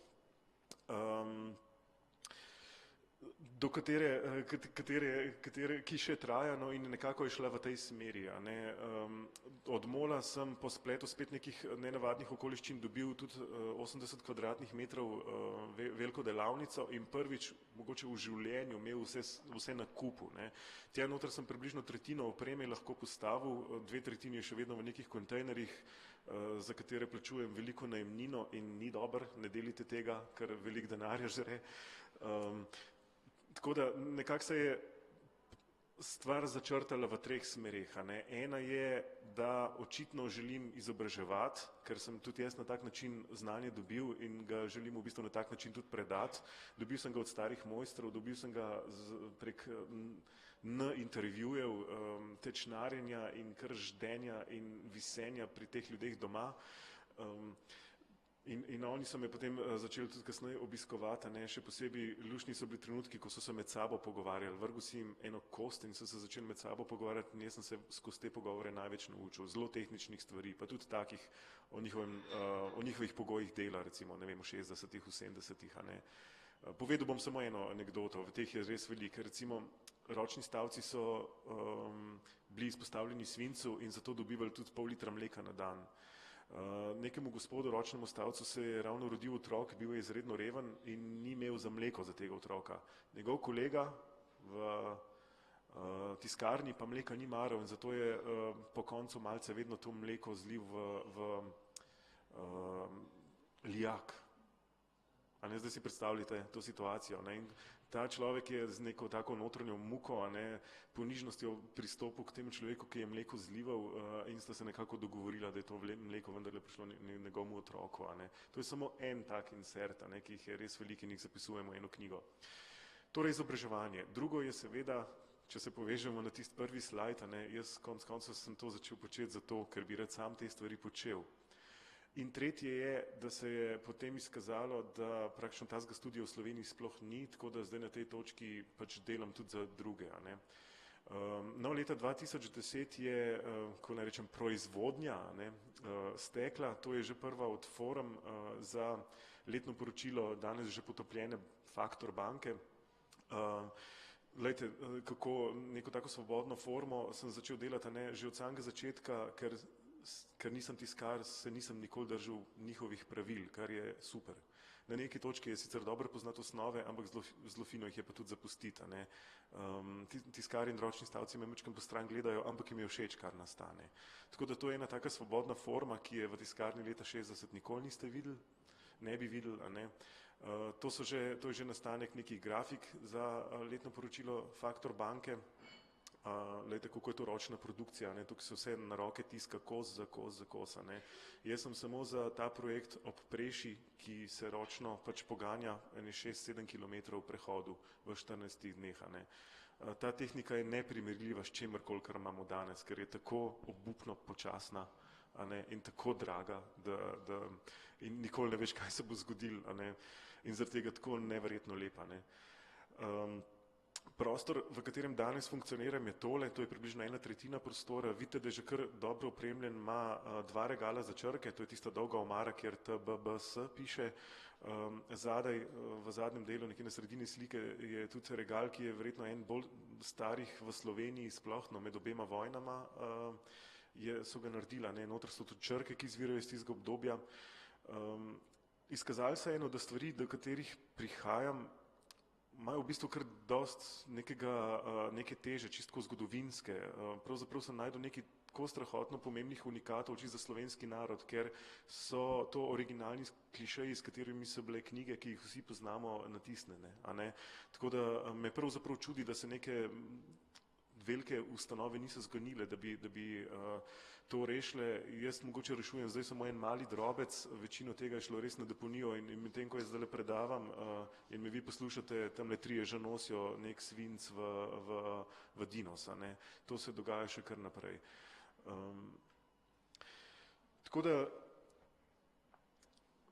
do katere ki še traja, no in nekako je šla v tej smeri. Ne. Od Mola sem po spletu spet nekih nenavadnih okoliščin dobil tudi 80 kvadratnih metrov veliko delavnico in prvič mogoče v življenju imel vse na kupu. Ne. Tja noter sem približno tretjino opreme lahko postavil, 2/3 je še vedno v nekih kontejnerjih, za katere plačujem veliko najemnino in ni dobro, ne delite tega, ker veliko denarja žre. Tako da nekako se je stvar začrtala v 3 smereh. Ne. Ena je, da očitno želim izobraževati, ker sem tudi jaz na tak način znanje dobil in ga želim v bistvu na tak način tudi predati. Dobil sem ga od starih mojstrov, dobil sem ga prek intervjujev, tečnarjenja in kar ždenja in visenja pri teh ljudeh doma. In oni so me potem začeli tudi kasneje obiskovati, ne, še posebej luštni so bili trenutki, ko so se med sabo pogovarjali. Vrgel si jim eno kost in so se začeli med sabo pogovarjati in jaz sem se skozi te pogovore največ naučil, zelo tehničnih stvari, pa tudi takih o njihovih pogojih dela, recimo, ne vem, v 60-ih, v 70-ih, a ne. Povedal bom samo eno anekdoto, v teh je res veliko. Recimo, ročni stavci so bili izpostavljeni svincu in zato dobivali tudi pol litra mleka na dan. Nekemu gospodu, ročnemu stavcu, se je ravno rodil otrok, bil je izredno reven in ni imel za mleko za tega otroka. Njegov kolega v tiskarni pa mleka ni maral in zato je po koncu malce vedno to mleko zlil v lijak. A ne, zdaj si predstavljate to situacijo. Ne? In ta človek je z neko tako notranjo muko, a ne, ponižnostjo pristopil k temu človeku, ki je mleko zlival in sta se nekako dogovorila, da je to mleko vendarle prišlo njegovemu otroku. A ne. To je samo en tak insert, a ne, ki jih je res veliko in jih zapisujemo eno knjigo. Torej izobraževanje. Drugo je seveda, če se povežemo na tisti prvi slajd, a ne, jaz konec koncev sem to začel početi zato, ker bi rad sam te stvari počel. In tretje je, da se je potem izkazalo, da praktično tazga studija v Sloveniji sploh ni, tako da zdaj na tej točki pač delam tudi za druge. A ne. No, leta 2010 je, ko naj rečem, proizvodnja, ne, stekla, to je že prva od forum za letno poročilo danes že potopljene Faktor banke. Glejte, kako neko tako svobodno formo sem začel delati, ne, že od samega začetka, ker nisem tiskar, se nisem nikoli držal njihovih pravil, kar je super. Na neki točki je sicer dobro poznati osnove, ampak zelo fino jih je pa tudi zapustiti. Ne. Tiskari in ročni stavci me mečkam po stran gledajo, ampak jim je všeč, kar nastane. Tako da to je ena taka svobodna forma, ki je v tiskarni leta 60 nikoli niste videli, ne bi videli. A ne. To je že nastanek nekih grafik za letno poročilo Faktor banke. Glejte, kako je to ročna produkcija, ne? Tukaj se vse na roke tiska kos za kos. Ne? Jaz sem samo za ta projekt ob Preši, ki se ročno pač poganja 6-7 km v prehodu v 14 dneh. Ne? Ta tehnika je neprimerljiva s čemerkoli, kar imamo danes, ker je tako obupno počasna, a ne? In tako draga, da in nikoli ne veš, kaj se bo zgodilo, a ne? In zaradi tega tako neverjetno lepa. Ne? Prostor, v katerem danes funkcioniram, je tole, to je približno 1/3 prostora. Vidite, da je že kar dobro opremljen, ima 2 regala za črke, to je tista dolga omara, kjer TBBS piše. Zadaj, v zadnjem delu, nekje na sredini slike, je tudi regal, ki je verjetno en bolj starih v Sloveniji, sploh med obema vojnama so ga naredila, noter so tudi črke, ki izvirajo iz tistega obdobja. Izkazalo se je eno, da stvari, do katerih prihajam, imajo v bistvu kar dost neke teže, čistko zgodovinske. Pravzaprav sem najdel nekaj tako strahotno pomembnih unikatov čisto za slovenski narod, ker so to originalni klišeji, s katerimi so bile knjige, ki jih vsi poznamo, natisnjene. Tako da me pravzaprav čudi, da se neke velike ustanove niso zganile, da bi to rešile. Jaz mogoče rešujem zdaj samo en mali drobec, večino tega je šlo res na deponijo in medtem, ko jaz zdaj predavam in me vi poslušate, tamle 3 že nosijo nek svinc v Dinos. To se dogaja še kar naprej. Tako da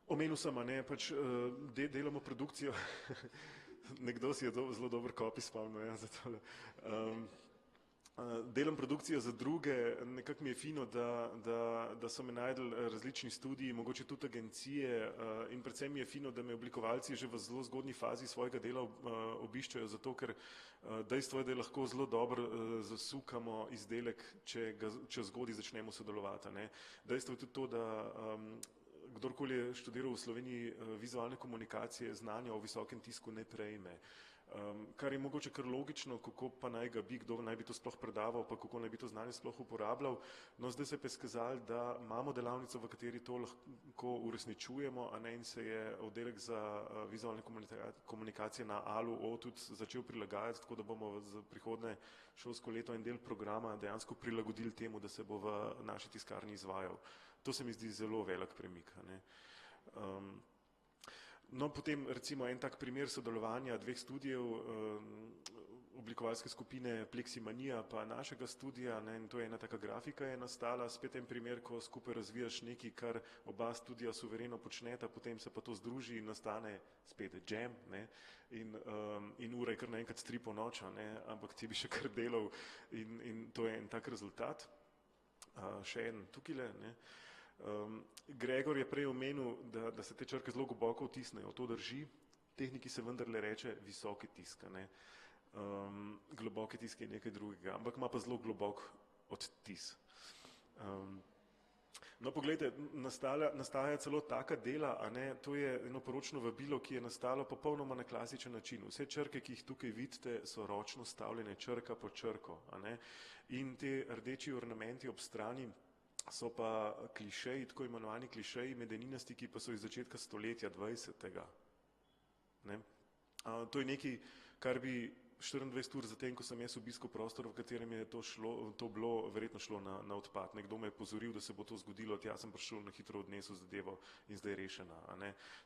omenil sem, pač delamo produkcijo, nekdo si je zelo dober copy spomnil za tole. Delam produkcijo za druge, nekako mi je fino, da so me najdli različni studiji, mogoče tudi agencije in predvsem mi je fino, da me oblikovalci že v zelo zgodnji fazi svojega dela obiščajo, zato ker dejstvo je, da lahko zelo dobro zasukamo izdelek, če zgodaj začnemo sodelovati. Dejstvo je tudi to, da kdorkoli je študiral v Sloveniji vizualne komunikacije, znanja o visokem tisku ne prejme. Kar je mogoče kar logično, kako pa naj ga bi, kdo naj bi to sploh predaval, pa kako naj bi to znanje sploh uporabljal. No, zdaj se je pa izkazalo, da imamo delavnico, v kateri to lahko uresničujemo, in se je oddelek za vizualne komunikacije na ALU tudi začel prilagajati, tako da bomo za prihodnje šolsko leto en del programa dejansko prilagodili temu, da se bo v naši tiskarni izvajal. To se mi zdi zelo velik premik. No, potem recimo en tak primer sodelovanja 2 studijev, oblikovalske skupine Pleximanija pa našega studija, in to je ena taka grafika je nastala, spet en primer, ko skupaj razvijaš nekaj, kar oba studija suvereno počneta, potem se pa to združi in nastane spet jam, in ura je kar naenkrat 3 po noč, ampak ti bi še kar delal in to je en tak rezultat. Še en tukajle, Gregor je prej omenil, da se te črke zelo globoko vtisnejo, to drži, tehniki se vendarle reče visoki tisk, globoki tisk je nekaj drugega, ampak ima pa zelo globok odtis. No, poglejte, nastaja celo taka dela, to je eno poročno vabilo, ki je nastalo popolnoma na klasičen način. Vse črke, ki jih tukaj vidite, so ročno stavljene, črka po črko, in te rdeči ornamenti ob strani so pa klišeji, tako imenovani klišeji medeninasti, ki pa so iz začetka stoletja 20. To je nekaj, kar bi 24 ur zatem, ko sem jaz obiskal prostor, v katerem je to bilo verjetno šlo na odpad. Nekdo me je pozoril, da se bo to zgodilo, tja sem prišel, na hitro odnesel zadevo in zdaj je rešena.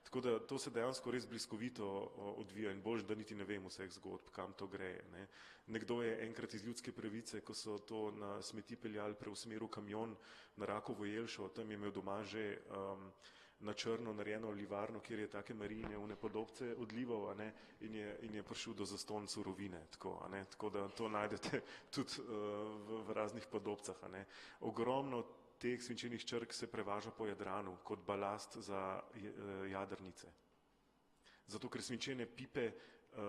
Tako da to se dejansko res bliskovito odvija in boljš, da niti ne vem vseh zgodb, kam to gre. Nekdo je enkrat iz Ljudske pravice, ko so to na smeti peljali, preusmeril kamion na Rakovo Jelšo, tam je imel doma že na črno narejeno livarno, kjer je take marijine podobce odlival in je prišel do zastonj surovine. Tako da to najdete tudi v raznih podobcah. Ogromno teh svinčenih črk se prevaža po Jadranu kot balast za jadrnice. Zato, ker svinčene pipe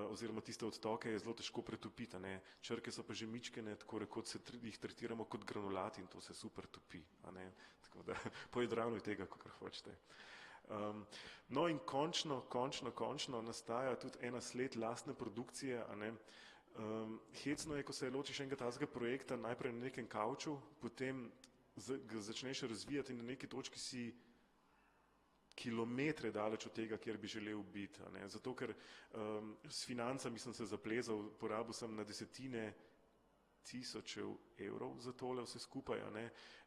oziroma tiste odtoke je zelo težko pretopiti. Črke so pa že mičkene, tako rekoč jih tretiramo kot granulat in to se super topi. Tako da po Jadranu je tega, kakor hočete. No in končno nastaja tudi ena sled lastne produkcije. Hecno je, ko se ločiš enega tazga projekta, najprej na nekem kavču, potem ga začneš razvijati in na neki točki si kilometre daleč od tega, kjer bi želel biti. Zato, ker s financami sem se zaplezal, porabil sem na desetine tisočev evrov za tole vse skupaj.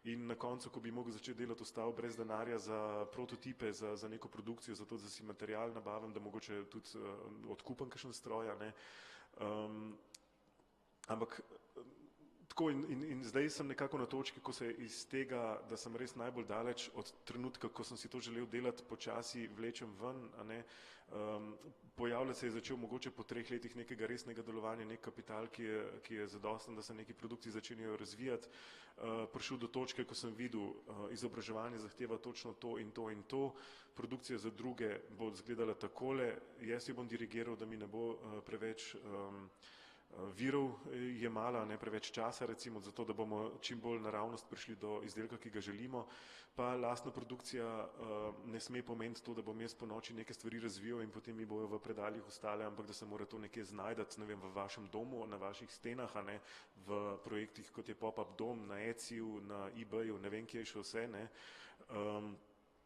In na koncu, ko bi mogel začeti delati, ostal brez denarja za prototipe, za neko produkcijo, zato da si material nabavim, da mogoče tudi odkupam kakšen stroj. Ampak Tako in zdaj sem nekako na točki, ko se iz tega, da sem res najbolj daleč od trenutka, ko sem si to želel delati, počasi vlečem ven, a ne. Pojavljati se je začel mogoče po 3 letih nekega resnega delovanja, nek kapital, ki je zadosten, da se neki produkti začenjajo razvijati. Prišel do točke, ko sem videl, izobraževanje zahteva točno to in to in to, produkcija za druge bo izgledala takole, jaz jo bom dirigiral, da mi ne bo preveč virov jemala, ne preveč časa recimo, zato da bomo čim bolj naravnost prišli do izdelka, ki ga želimo, pa lastna produkcija ne sme pomeniti to, da bom jaz po noči neke stvari razvijal in potem mi bojo v predaljih ostale, ampak da se mora to nekje znajdati, ne vem, v vašem domu, na vaših stenah, a ne, v projektih, kot je Pop-up dom, na Etsy-ju, na eBayu, ne vem, kje je še vse, ne.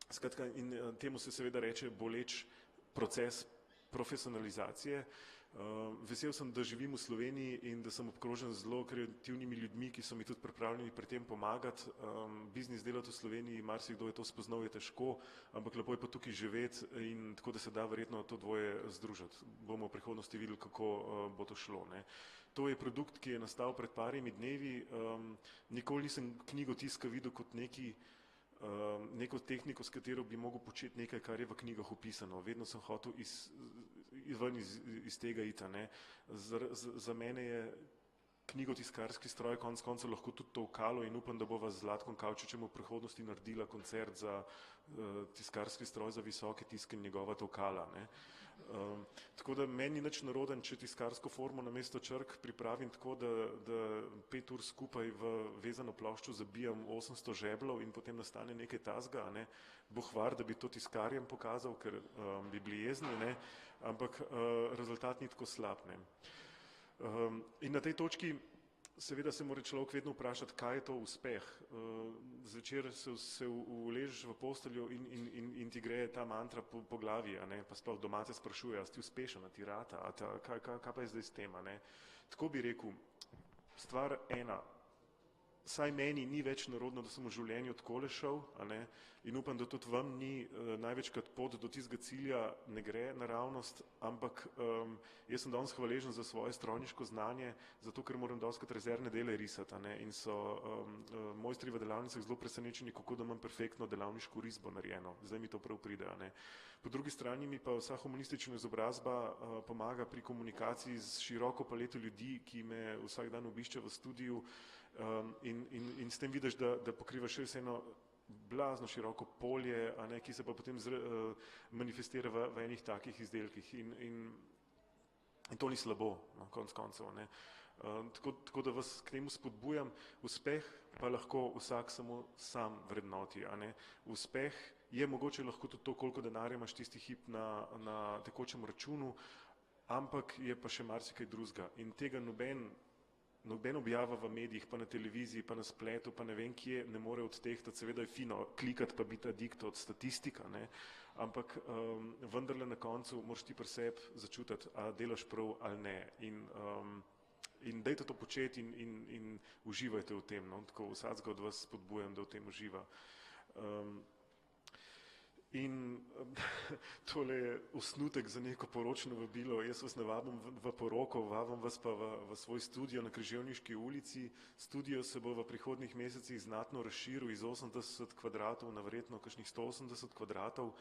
Skratka, in temu se seveda reče boleč proces profesionalizacije. Vesel sem, da živim v Sloveniji in da sem obkrožen z zelo kreativnimi ljudmi, ki so mi tudi pripravljeni pri tem pomagati. Biznis delati v Sloveniji, marsikdo je to spoznal, je težko, ampak lepo je pa tukaj živeti in tako da se da verjetno to dvoje združiti. Bomo v prihodnosti videli, kako bo to šlo, ne. To je produkt, ki je nastal pred parimi dnevi. Nikoli nisem knjigotiska videl kot neko tehniko, s katero bi mogel početi nekaj, kar je v knjigah opisano. Vedno sem hotel iz tega iti, ne. Za mene je knjigotiskarski stroj konec koncev lahko tudi to okalo in upam, da bova z Zlatkom Kavčičem v prihodnosti naredila koncert za tiskarski stroj za visoke tisk in njegova tolkala, ne. Tako da meni ni nič naroden, če tiskarsko formo namesto črk pripravim tako, da 5 ur skupaj v vezano ploščo zabijam 800 žeblov in potem nastane nekaj tasga, ne. Bohvar, da bi to tiskarjem pokazal, ker bi bili jezni, ne, ampak rezultat ni tako slab, ne. In na tej točki seveda se mora človek vedno vprašati, kaj je to uspeh. Zvečer se uležeš v posteljo in ti gre ta mantra po glavi, a ne, pa sploh doma te sprašuje, a si ti uspešen, a ti rata, kaj pa je zdaj s tem, a ne. Tako bi rekel, stvar ena, saj meni ni več narodno, da sem v življenju takole šel, a ne, in upam, da tudi vam ni največkrat pot do tistega cilja ne gre naravnost, ampak jaz sem danes hvaležen za svoje strojniško znanje, zato ker moram dostikrat rezervne dele risati, a ne, in so mojstri v delavnicah zelo presenečeni, kako da imam perfektno delavniško risbo narejeno, zdaj mi to prav pride, a ne. Po drugi strani mi pa vsa humanistična izobrazba pomaga pri komunikaciji z široko paleto ljudi, ki me vsak dan obišče v studiu, in s tem vidiš, da pokrivaš res eno blazno široko polje, a ne, ki se pa potem manifestira v enih takih izdelkih in to ni slabo, no, konec koncev, ne. Tako da vas k temu spodbujam, uspeh pa lahko vsak samo sam vrednoti, a ne. Uspeh je mogoče lahko tudi to, koliko denarja imaš tisti hip na tekočem računu, ampak je pa še marsikaj drugega in tega noben objava v medijih, pa na televiziji, pa na spletu, pa ne vem kje, ne more odtehtati, seveda je fino klikati pa biti adikt od statistika, ne, ampak vendarle na koncu moraš ti pri sebi začutiti, a delaš prav ali ne in dajte to početi in uživajte v tem, no, tako vsakega od vas spodbujam, da v tem uživa. In tole je osnutek za neko poročno vabilo, jaz vas ne vabim v poroko, vabim vas pa v svoj studio na Križevniški ulici. Studio se bo v prihodnjih mesecih znatno razširil iz 80 kvadratov na verjetno kakšnih 180 kvadratov.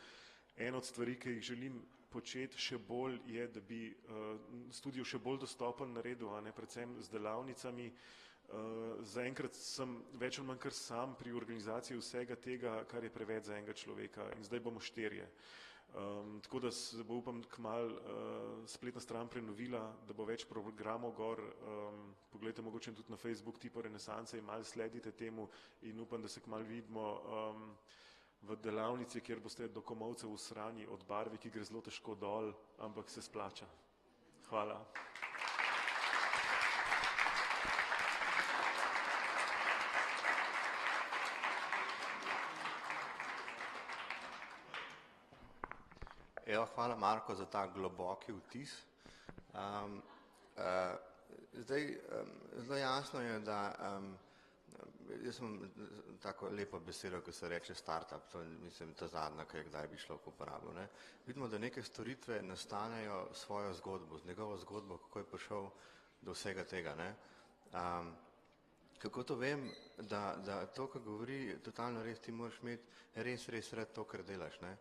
Ena od stvari, ki jih želim početi še bolj, je, da bi studio še bolj dostopen naredil, a ne, predvsem z delavnicami. Zaenkrat sem več ali manj kar sam pri organizaciji vsega tega, kar je preveč za enega človeka in zdaj bomo 4. Tako da se bo upam kmalu spletna stran prenovila, da bo več programov gor, poglejte mogoče tudi na Facebook tipo Renesanse in malo sledite temu in upam, da se kmalu vidimo v delavnici, kjer boste do komolcev usrani od barve, ki gre zelo težko dol, ampak se splača. Hvala. Evo, hvala Marko za ta globoki vtis. Zdaj, zelo jasno je, da jaz sem tako lepo besedo, ko se reče startup, to mislim, ta zadnja, ki je kdaj bi človek uporabil, ne. Vidimo, da neke storitve nastanejo svojo zgodbo, z njegovo zgodbo, kako je prišel do vsega tega, ne. Kako to vem, da to, kar govori, totalno res, ti moraš imeti res rad to, kar delaš, ne.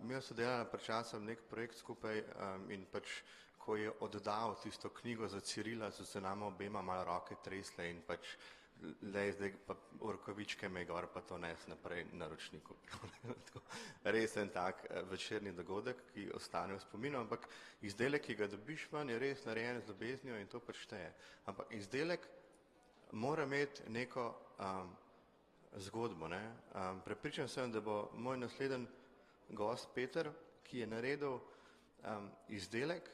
Mi smo delali pred časom nek projekt skupaj in pač, ko je oddal tisto knjigo za Cirila, so se nama obema malo roke tresle in pač zdaj pa v rokavičke me gor pa to nes naprej na ročniku. Res en tak večerni dogodek, ki ostane v spominu, ampak izdelek, ki ga dobiš ven, je res narejen z ljubeznijo in to pač šteje. Ampak izdelek mora imeti neko zgodbo, ne. Prepričan sem, da bo moj naslednji gost Peter, ki je naredil izdelek,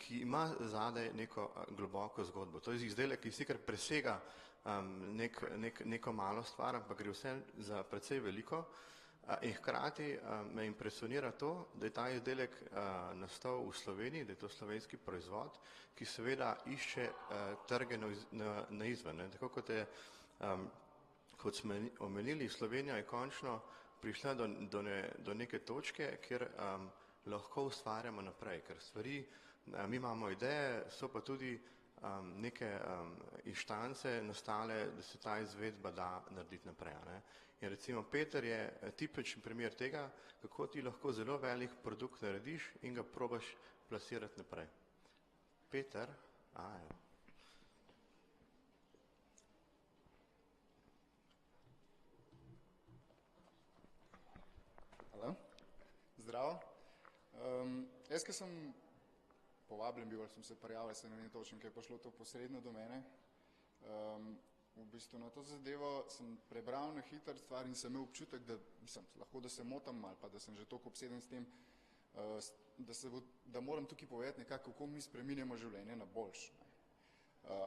ki ima zadaj neko globoko zgodbo. To je izdelek, ki sicer presega neko malo stvar, ampak gre vse za precej veliko in hkrati me impresionira to, da je ta izdelek nastal v Sloveniji, da je to slovenski proizvod, ki seveda išče trge na izven. Tako kot smo omenili, Slovenija je končno prišla do neke točke, kjer lahko ustvarjamo naprej, ker stvari, mi imamo ideje, so pa tudi neke inštance nastale, da se ta izvedba da narediti naprej. In recimo Peter je tipičen primer tega, kako ti lahko zelo velik produkt narediš in ga probaš plasirati naprej. Peter, Hvala. Zdravo. Jaz, ki sem povabljen bil, ali sem se prijavil, se ne vem točno, ker je prišlo to posredno do mene. V bistvu na to zadevo sem prebral na hitro stvar in sem imel občutek, da lahko da se motam ali pa da sem že toliko obseden s tem, da moram tukaj povedati nekako, kako mi spreminjamo življenje na boljše.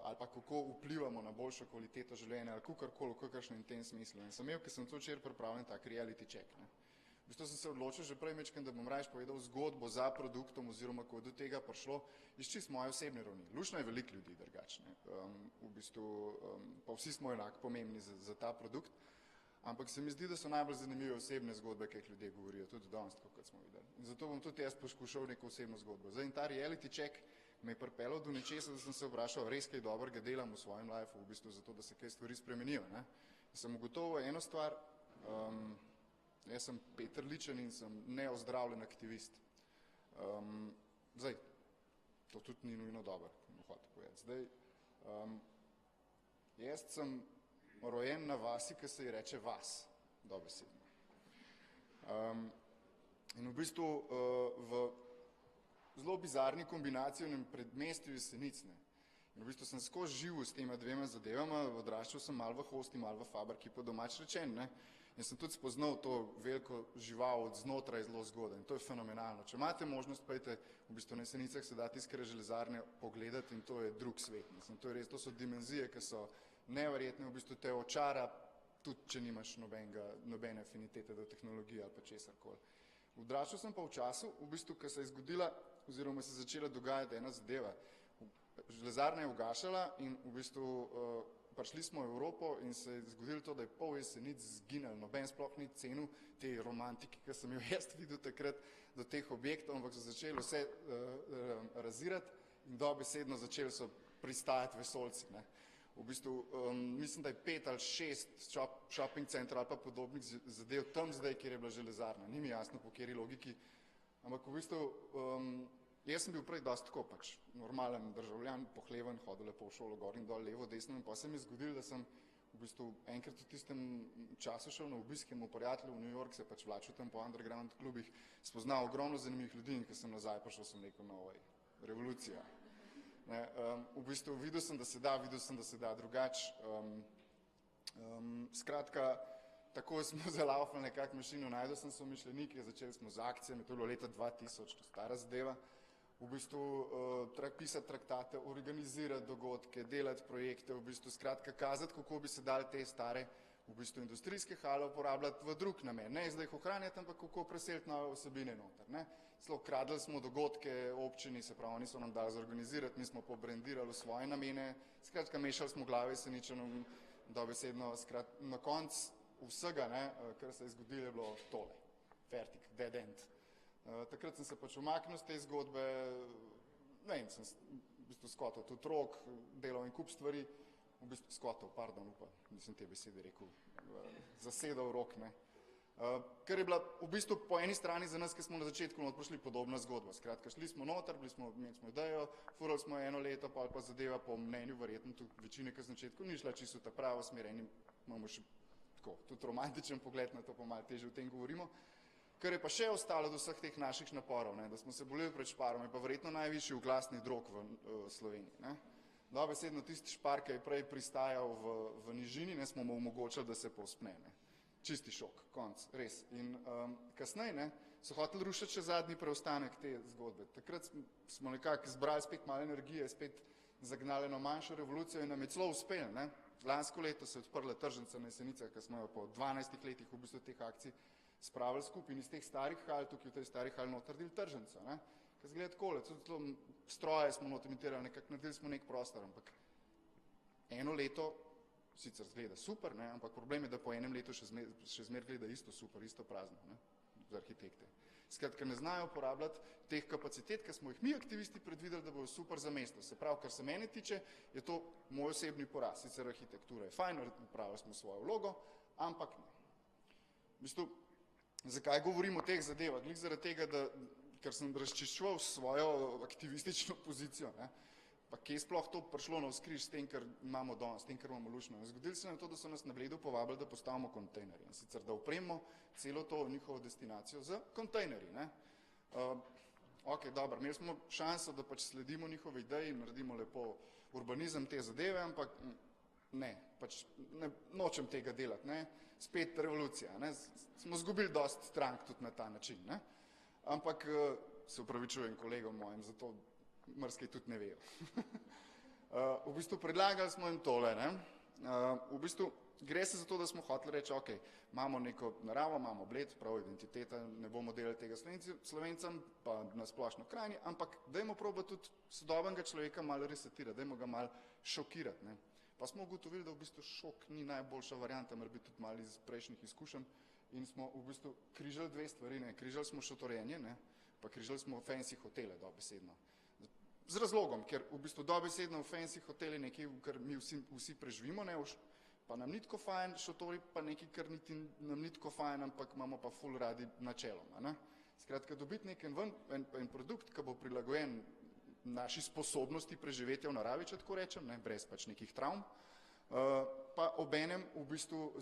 Ali pa kako vplivamo na boljšo kvaliteto življenja ali kakorkoli, v kakršnem in tem smislu. In sem imel, ker sem to včeraj pripravljen, tak reality check. V bistvu sem se odločil že prej mečkam, da bom raje povedal zgodbo za produktom oziroma ko je do tega prišlo iz čisto moje osebne ravni. Luštno je veliko ljudi drugačne, v bistvu pa vsi smo enako pomembni za ta produkt, ampak se mi zdi, da so najbolj zanimive osebne zgodbe, ki jih ljudje govorijo, tudi danes, kot smo videli. In zato bom tudi jaz poskušal neko osebno zgodbo. Zdaj in ta reality check me je pripeljal do nečesa, da sem se vprašal, res kaj dobrega delam v svojem lifeu, v bistvu zato, da se kaj stvari spremenijo. Sem ugotovil eno stvar. Jaz sem Peter Ličen in sem neozdravljen aktivist. Zdaj, to tudi ni nujno dobro, kot bom hotel povedati. Zdaj, jaz sem rojen na vasi, ki se ji reče vas, dobesedno. In v bistvu v zelo bizarni kombinaciji v enem predmestju Jesenic. In v bistvu sem skozi živel s tema dvema zadevama, odraščal sem malo v Hosti, malo v Fabriki, po domač rečen. In sem tudi spoznal to veliko žival od znotraj zelo zgodaj in to je fenomenalno. Če imate možnost, pojte, v bistvu na Jesenicah se da tiskare železarne pogledati in to je drug svet. Mislim, to je res, to so dimenzije, ki so neverjetne, v bistvu te očara, tudi če nimaš nobene afinitete do tehnologije ali pa česarkoli. Odraščal sem pa v času, v bistvu, ko se je zgodila oziroma se začela dogajati ena zadeva. Železarna je ugašala in v bistvu prišli smo v Evropo in se je zgodilo to, da je pol Jesenic zginil, noben sploh ni cenil te romantike, ki sem jo jaz videl takrat do teh objektov, ampak so začeli vse razirati in dobesedno začeli so pristajati vesoljci. V bistvu mislim, da je 5 ali 6 shopping centrov ali pa podobnih zadev tam zdaj, kjer je bila železarna. Ni mi jasno, po kateri logiki, ampak v bistvu jaz sem bil prej dosti tako pač normalen državljan, pohleven, hodil lepo v šolo gor in dol, levo, desno in pa se mi je zgodilo, da sem v bistvu enkrat v tistem času šel na obisk k prijatelju v New York, se pač vlačil tam po underground klubih, spoznal ogromno zanimivih ljudi in ko sem nazaj prišel, sem rekel, no, revolucija. V bistvu videl sem, da se da drugače. Skratka, tako smo zalaufali nekak mašino, najdel sem se v Mišljeniki, začeli smo z akcijami, to je bilo leta 2000, to stara zadeva. V bistvu pisati traktate, organizirati dogodke, delati projekte, v bistvu skratka kazati, kako bi se dali te stare v bistvu industrijske hale uporabljati v drug namen. Ne zdaj jih ohranjati, ampak kako preseliti nove osebine noter. Celo kradli smo dogodke občini, se pravi, oni so nam dali zorganizirati, mi smo pobrendirali v svoje namene, skratka mešali smo glave Jeseničanom, dobesedno na koncu vsega, kar se je zgodilo, je bilo tole, fertik, dead end. Takrat sem se pač umaknil z te zgodbe, sem bistvu skotov otrok, delal en kup stvari, v bistvu skotov, pardon, nisem te besede rekel, zasedal rok, ne. Ker je bila v bistvu po eni strani za nas, ki smo na začetku prišli podobna zgodba. Skratka, šli smo noter, imeli smo idejo, furali smo 1 leto, pa zadeva po mnenju verjetno tudi večine, ki z začetku ni šla čisto ta pravo smer, imamo še tako, tudi romantičen pogled na to, pa malo teže o tem govorimo. Kar je pa še ostalo od vseh teh naših naporov, ne, da smo se boleli pred šparom, je pa verjetno najvišji oglasni drog v Sloveniji. Ne. Dobesedno tisti špar, ki je prej pristajal v nižini, ne, smo mu omogočili, da se povzpne. Ne. Čisti šok, konc, res. In kasneje ne, so hoteli rušiti še zadnji preostanek te zgodbe. Takrat smo nekako zbrali spet malo energije, spet zagnali eno manjšo revolucijo in nam je celo uspelo. Ne. Lansko leto se je odprla tržnica na Jesenicah, ki smo jo po 12 letih v bistvu teh akcij spravili skupaj in iz teh starih hal, tukaj v tej starih hal notrdili tržnico. Ne. Kaj zgleda takole, tudi stroje smo notimentirali, nekako naredili smo nek prostor, ampak 1 leto sicer zgleda super, ne, ampak problem je, da po 1 letu še zmer gleda isto super, isto prazno, ne, za arhitekte. Skratka, ne znajo uporabljati teh kapacitet, ki smo jih mi aktivisti predvideli, da bojo super za mesto. Se pravi, kar se mene tiče, je to moj osebni poraz. Sicer arhitektura je fajn, upravili smo svojo vlogo, ampak ne. V bistvu, zakaj govorim o teh zadevah? Glih zaradi tega, ker sem razčiščeval svojo aktivistično pozicijo, ne, pa kje je sploh to prišlo na vzkriž s tem, kar imamo danes, s tem, kar imamo luštno. Zgodilo se nam to, da so nas na Bledu povabili, da postavimo kontejnerje. In sicer, da opremo celo to njihovo destinacijo z kontejnerji. Ok, dobro, imeli smo šanso, da pač sledimo njihove ideji in naredimo lepo urbanizem te zadeve, ampak ne, pač nočem tega delati, ne. Spet revolucija, ne. Smo zgubili dosti strank tudi na ta način, ne. Ampak se upravičujem kolegom mojim, zato mrskaj tudi ne vejo. V bistvu predlagali smo jim tole, ne. V bistvu gre se za to, da smo hoteli reči, ok, imamo neko naravo, imamo Bled, prav identiteta, ne bomo delali tega Slovencem, pa na splošno krajini, ampak dajmo probati tudi sodobnega človeka malo resetirati, dajmo ga malo šokirati, ne. Pa smo ugotovili, da v bistvu šok ni najboljša varianta, mar biti tudi malo iz prejšnjih izkušenj in smo v bistvu križali 2 stvari, ne. Križali smo šotorenje, ne, pa križali smo fancy hotele, dobesedno. Z razlogom, ker v bistvu dobesedno v fancy hoteli nekaj, kar mi vsi preživimo, ne, pa nam ni tako fajn, šotori pa nekaj, kar niti nam ni tako fajn, ampak imamo pa ful radi načeloma, ne. Skratka, dobiti nek en produkt, ki bo prilagojen naši sposobnosti preživetja v naravi, če tako rečem, ne, brez pač nekih travm, pa obenem v bistvu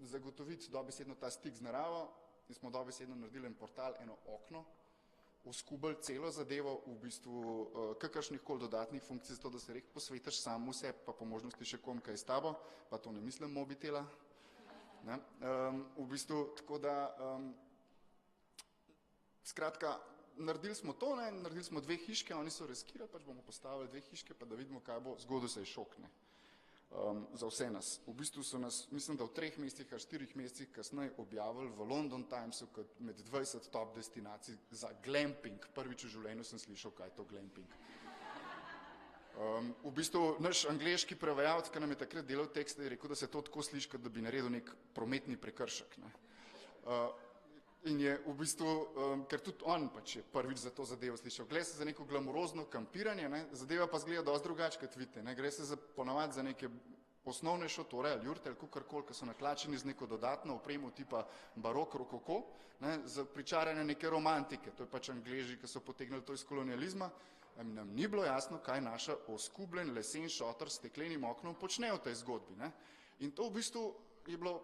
zagotoviti dobesedno ta stik z naravo in smo dobesedno naredili en portal, eno okno, uskubili celo zadevo v bistvu kakršnih koli dodatnih funkcij, zato da se rek posvetiš sam vse, pa po možnosti še kom, kaj s tabo, pa to ne mislim mobitela. Ne? V bistvu, tako da, skratka, naredili smo to, ne? Naredili smo 2 hiške, oni so riskirali, pač bomo postavili 2 hiške, pa da vidimo, kaj bo, zgodil se je šok, ne? Za vse nas. V bistvu so nas, mislim, da v 3 mesecih ali 4 mesecih kasneje objavili v London Timesu kot med 20 top destinacij za glamping. Prvič v življenju sem slišal, kaj je to glamping. V bistvu naš angleški prevajalec, ki nam je takrat delal tekst, je rekel, da se to tako sliši, da bi naredil nek prometni prekršek. Ne. In je v bistvu, ker tudi on pač je prvič za to zadevo slišal, gre se za neko glamurozno kampiranje, ne, zadeva pa zgleda dosti drugače, kot vidite, ne, gre se ponavadi za neke osnovne šotore ali jurte ali kakorkoli, ki so natlačeni z neko dodatno opremo tipa barok, rokoko, ne, za pričaranje neke romantike, to je pač Angleži, ki so potegnili to iz kolonializma, nam ni bilo jasno, kaj naša oskubljen lesen šotor s steklenim oknom počne v tej zgodbi, ne, in to v bistvu je bilo,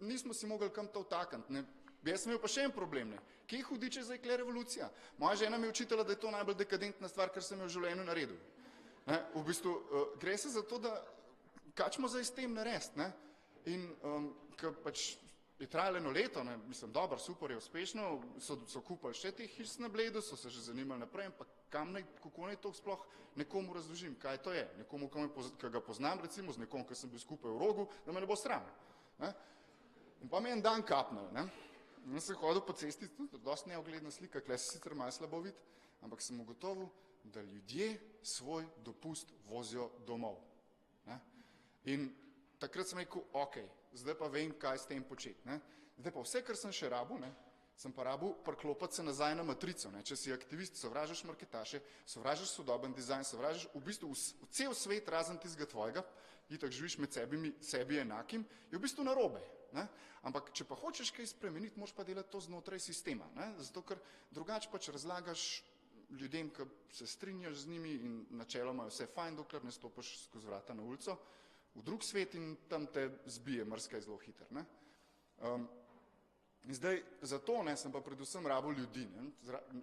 nismo si mogli kam to vtakniti, ne. Jaz sem imel pa še en problem, ne. Kje hudiče zdaj kle revolucija? Moja žena mi je učitala, da je to najbolj dekadentna stvar, kar sem jo v življenju naredil. Ne. V bistvu gre se za to, da kaj smo zdaj s tem narediti, ne. In ker pač je trajalo 1 leto, ne, mislim, dobro, super je uspešno, so kupili še teh hiš na Bledu, so se že zanimali naprej, ampak kako naj to sploh nekomu razložim, kaj to je, nekomu, ki ga poznam, recimo z nekom, ki sem bil skupaj v Rogu, da me ne bo sram. Ne. In pa mi je en dan kapnil, ne. In sem hodil po cesti, dosti neogledna slika, kle se sicer malo slabo vidi, ampak sem ugotovil, da ljudje svoj dopust vozijo domov. Ne? In takrat sem rekel, ok, zdaj pa vem, kaj s tem početi. Ne? Zdaj pa vse, kar sem še rabil, ne, sem pa rabil priklopiti se nazaj na matrico. Ne? Če si aktivist, sovražiš marketaše, sovražiš sodoben dizajn, sovražiš v bistvu cel svet razen tistega tvojega, itak živiš med sebi enakim, je v bistvu narobe. Ne? Ampak če pa hočeš kaj spremeniti, moraš pa delati to znotraj sistema. Ne? Zato, ker drugače pač razlagaš ljudem, ki se strinjaš z njimi in načeloma je vse fajn, dokler ne stopiš skozi vrata na ulico, v drug svet in tam te zbije mrskaj zelo hiter. Ne? In zdaj, zato sem pa predvsem rabil ljudi. Ne?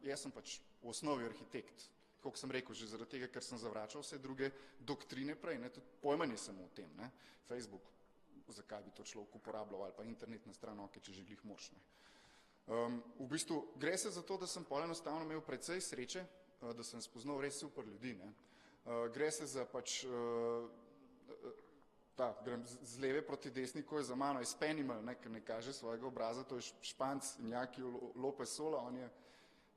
Jaz sem pač v osnovi arhitekt, kot sem rekel, že zaradi tega, ker sem zavračal vse druge doktrine prej, ne? Tudi pojma nisem o tem, ne? Facebook, zakaj bi to človek uporabljal, ali pa internetna stran, če že glih moraš. V bistvu gre se za to, da sem pol enostavno imel precej sreče, da sem spoznal res super ljudi. Ne? Gre se za pač, grem z leve proti desni, ko je za mano Espenimal, ker ne kaže svojega obraza, to je Španc Iñaki López Sola, on je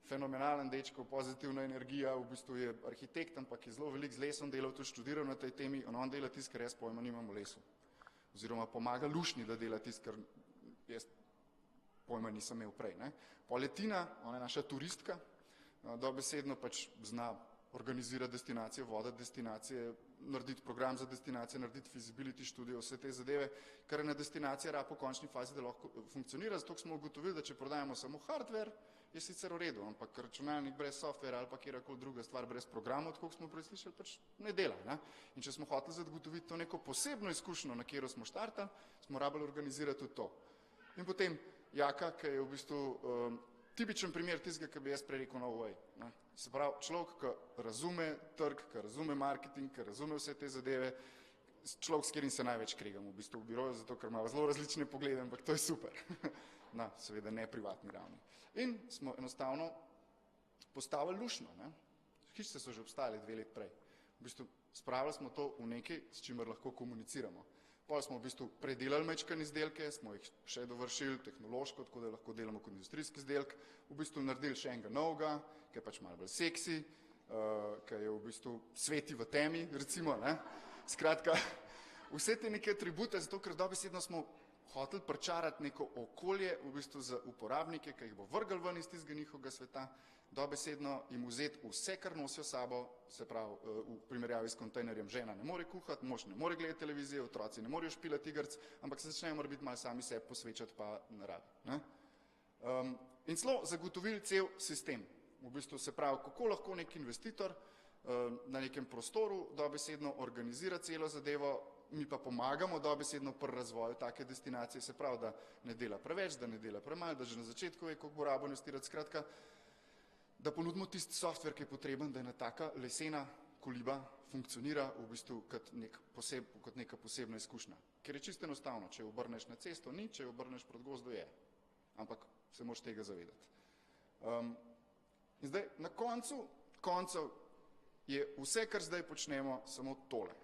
fenomenalen dečko, pozitivna energija, v bistvu je arhitekt, ampak je zelo velik z lesom delal, tudi študiral na tej temi, on dela tisto, kar jaz pojma nimam v lesu. Oziroma pomaga lušnji, da dela tisto, kar jaz pojma nisem imel prej. Ne? Poletina, ona je naša turistka, dobesedno pač zna organizirati destinacije, voditi destinacije, narediti program za destinacije, narediti feasibility študijo, vse te zadeve, kar je na destinacije rabo v končni fazi, da lahko funkcionira, zato smo ugotovili, da če prodajamo samo hardware, je sicer v redu, ampak računalnik brez softvera ali pa kjerkoli druga stvar brez programov, tako smo prej slišali, pač ne dela. Ne? In če smo hoteli zagotoviti to neko posebno izkušnjo, na katero smo štartali, smo rabili organizirati tudi to. In potem Jaka, ki je v bistvu tipičen primer tistega, ki bi jaz prej rekel no way. Ne? Se pravi, človek, ki razume trg, ki razume marketing, ki razume vse te zadeve, človek, s katerim se največ kregam v bistvu v biroju, zato ker ima zelo različne poglede, ampak to je super. Na, seveda ne privatni ravni. In smo enostavno postavili lušno. Ne? Hišice so že obstajale 2 let prej. V bistvu spravili smo to v nekaj, s čimer lahko komuniciramo. Pol smo v bistvu predelali mečkane izdelke, smo jih še dovršili tehnološko, tako da lahko delamo kot industrijski izdelek, v bistvu naredili še enega novega, ki je pač malo bolj seksi, ki je v bistvu sveti v temi, recimo. Ne? Skratka, vse te neke atribute, zato ker dobesedno smo hoteli pričarati neko okolje v bistvu za uporabnike, ki jih bo vrgel ven iz tistega njihovega sveta, dobesedno jim vzeti vse, kar nosijo sabo, se pravi, v primerjavi s kontejnerjem žena ne more kuhati, mož ne more gledati televizije, otroci ne morejo špilati igrc, ampak se začnejo mora biti malo sami sebi posvečati pa naravi. Ne? In celo zagotovili cel sistem. V bistvu se pravi, kako lahko nek investitor na nekem prostoru dobesedno organizira celo zadevo, mi pa pomagamo dobesedno pri razvoju take destinacije, se pravi, da ne dela preveč, da ne dela premalo, da že na začetku ve, koliko bo rabo investirati, skratka, da ponudimo tisti software, ki je potreben, da je taka lesena koliba funkcionira v bistvu kot neka posebna izkušnja. Ker je čisto enostavno, če jo obrneš na cesto, ni, če jo obrneš proti gozdu, je. Ampak se moraš tega zavedati. In zdaj, na koncu je vse, kar zdaj počnemo, samo tole.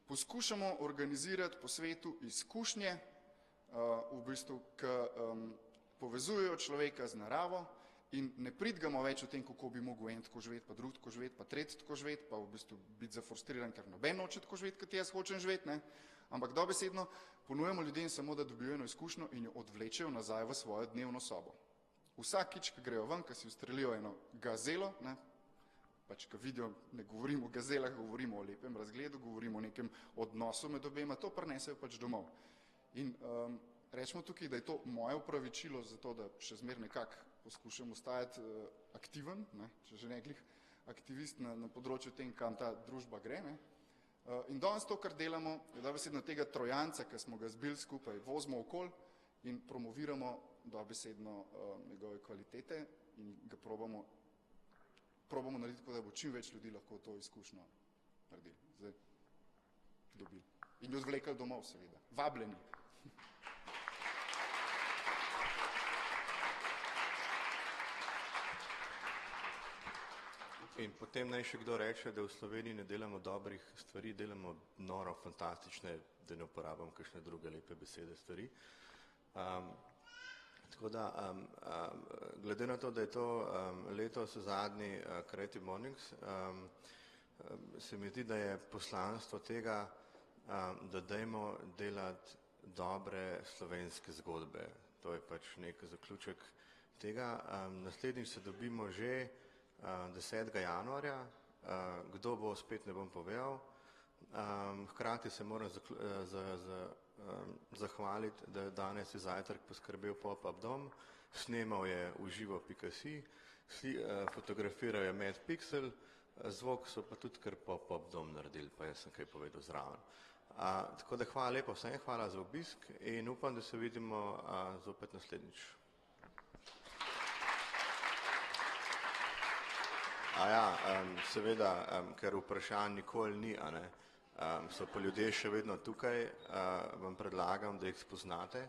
Poskušamo organizirati po svetu izkušnje, v bistvu, ki povezujejo človeka z naravo in ne pridgamo več o tem, kako bi mogel en tako živeti, pa drug tako živeti, pa tretji tako živeti, pa v bistvu biti zafrustriran, ker noben noče tako živeti, kot jaz hočem živeti, ne? Ampak dobesedno ponujemo ljudem samo, da dobijo eno izkušnjo in jo odvlečejo nazaj v svojo dnevno sobo. Vsakič, ki grejo ven, ki si ustrelijo eno gazelo, ne? Pač, ko vidijo, ne govorimo o gazelah, govorimo o lepem razgledu, govorimo o nekem odnosu med obema, to prinesejo pač domov. In rečemo tukaj, da je to moje upravičilo za to, da še zmer nekako poskušam ostajati aktiven, ne? Če že neglih aktivist na področju tem, kam ta družba gre. Ne? In danes to, kar delamo, je dobesedno tega trojanca, ki smo ga zbili skupaj, vozimo okoli in promoviramo dobesedno njegove kvalitete in ga probamo narediti tako, da bo čim več ljudi lahko to izkušnjo naredili. Zdaj, dobili. In jo zvlekali domov, seveda. Vabljeni. In potem naj še kdo reče, da v Sloveniji ne delamo dobrih stvari, delamo noro, fantastične, da ne uporabljam kakšne druge lepe besede stvari. Tako da, glede na to, da je to letos zadnji Creative Mornings, se mi zdi, da je poslanstvo tega, da dajmo delati dobre slovenske zgodbe. To je pač nek zaključek tega. Naslednjič se dobimo že 10. januarja. Kdo bo, spet ne bom povedal. Hkrati se moram zahvaliti, da je danes zajtrk poskrbel Pop-up dom. Snemal je uživo.si, fotografiral je Mad Pixel, zvok so pa tudi kar Pop-up dom naredili, pa jaz sem kaj povedal zraven. Tako da hvala lepo vsem, hvala za obisk in upam, da se vidimo zopet naslednjič. Seveda, ker vprašanj nikoli ni, so pa ljudje še vedno tukaj, vam predlagam, da jih spoznate,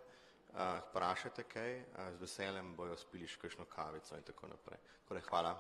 vprašate kaj, z veseljem bojo spili še kakšno kavico in tako naprej. Tako da hvala.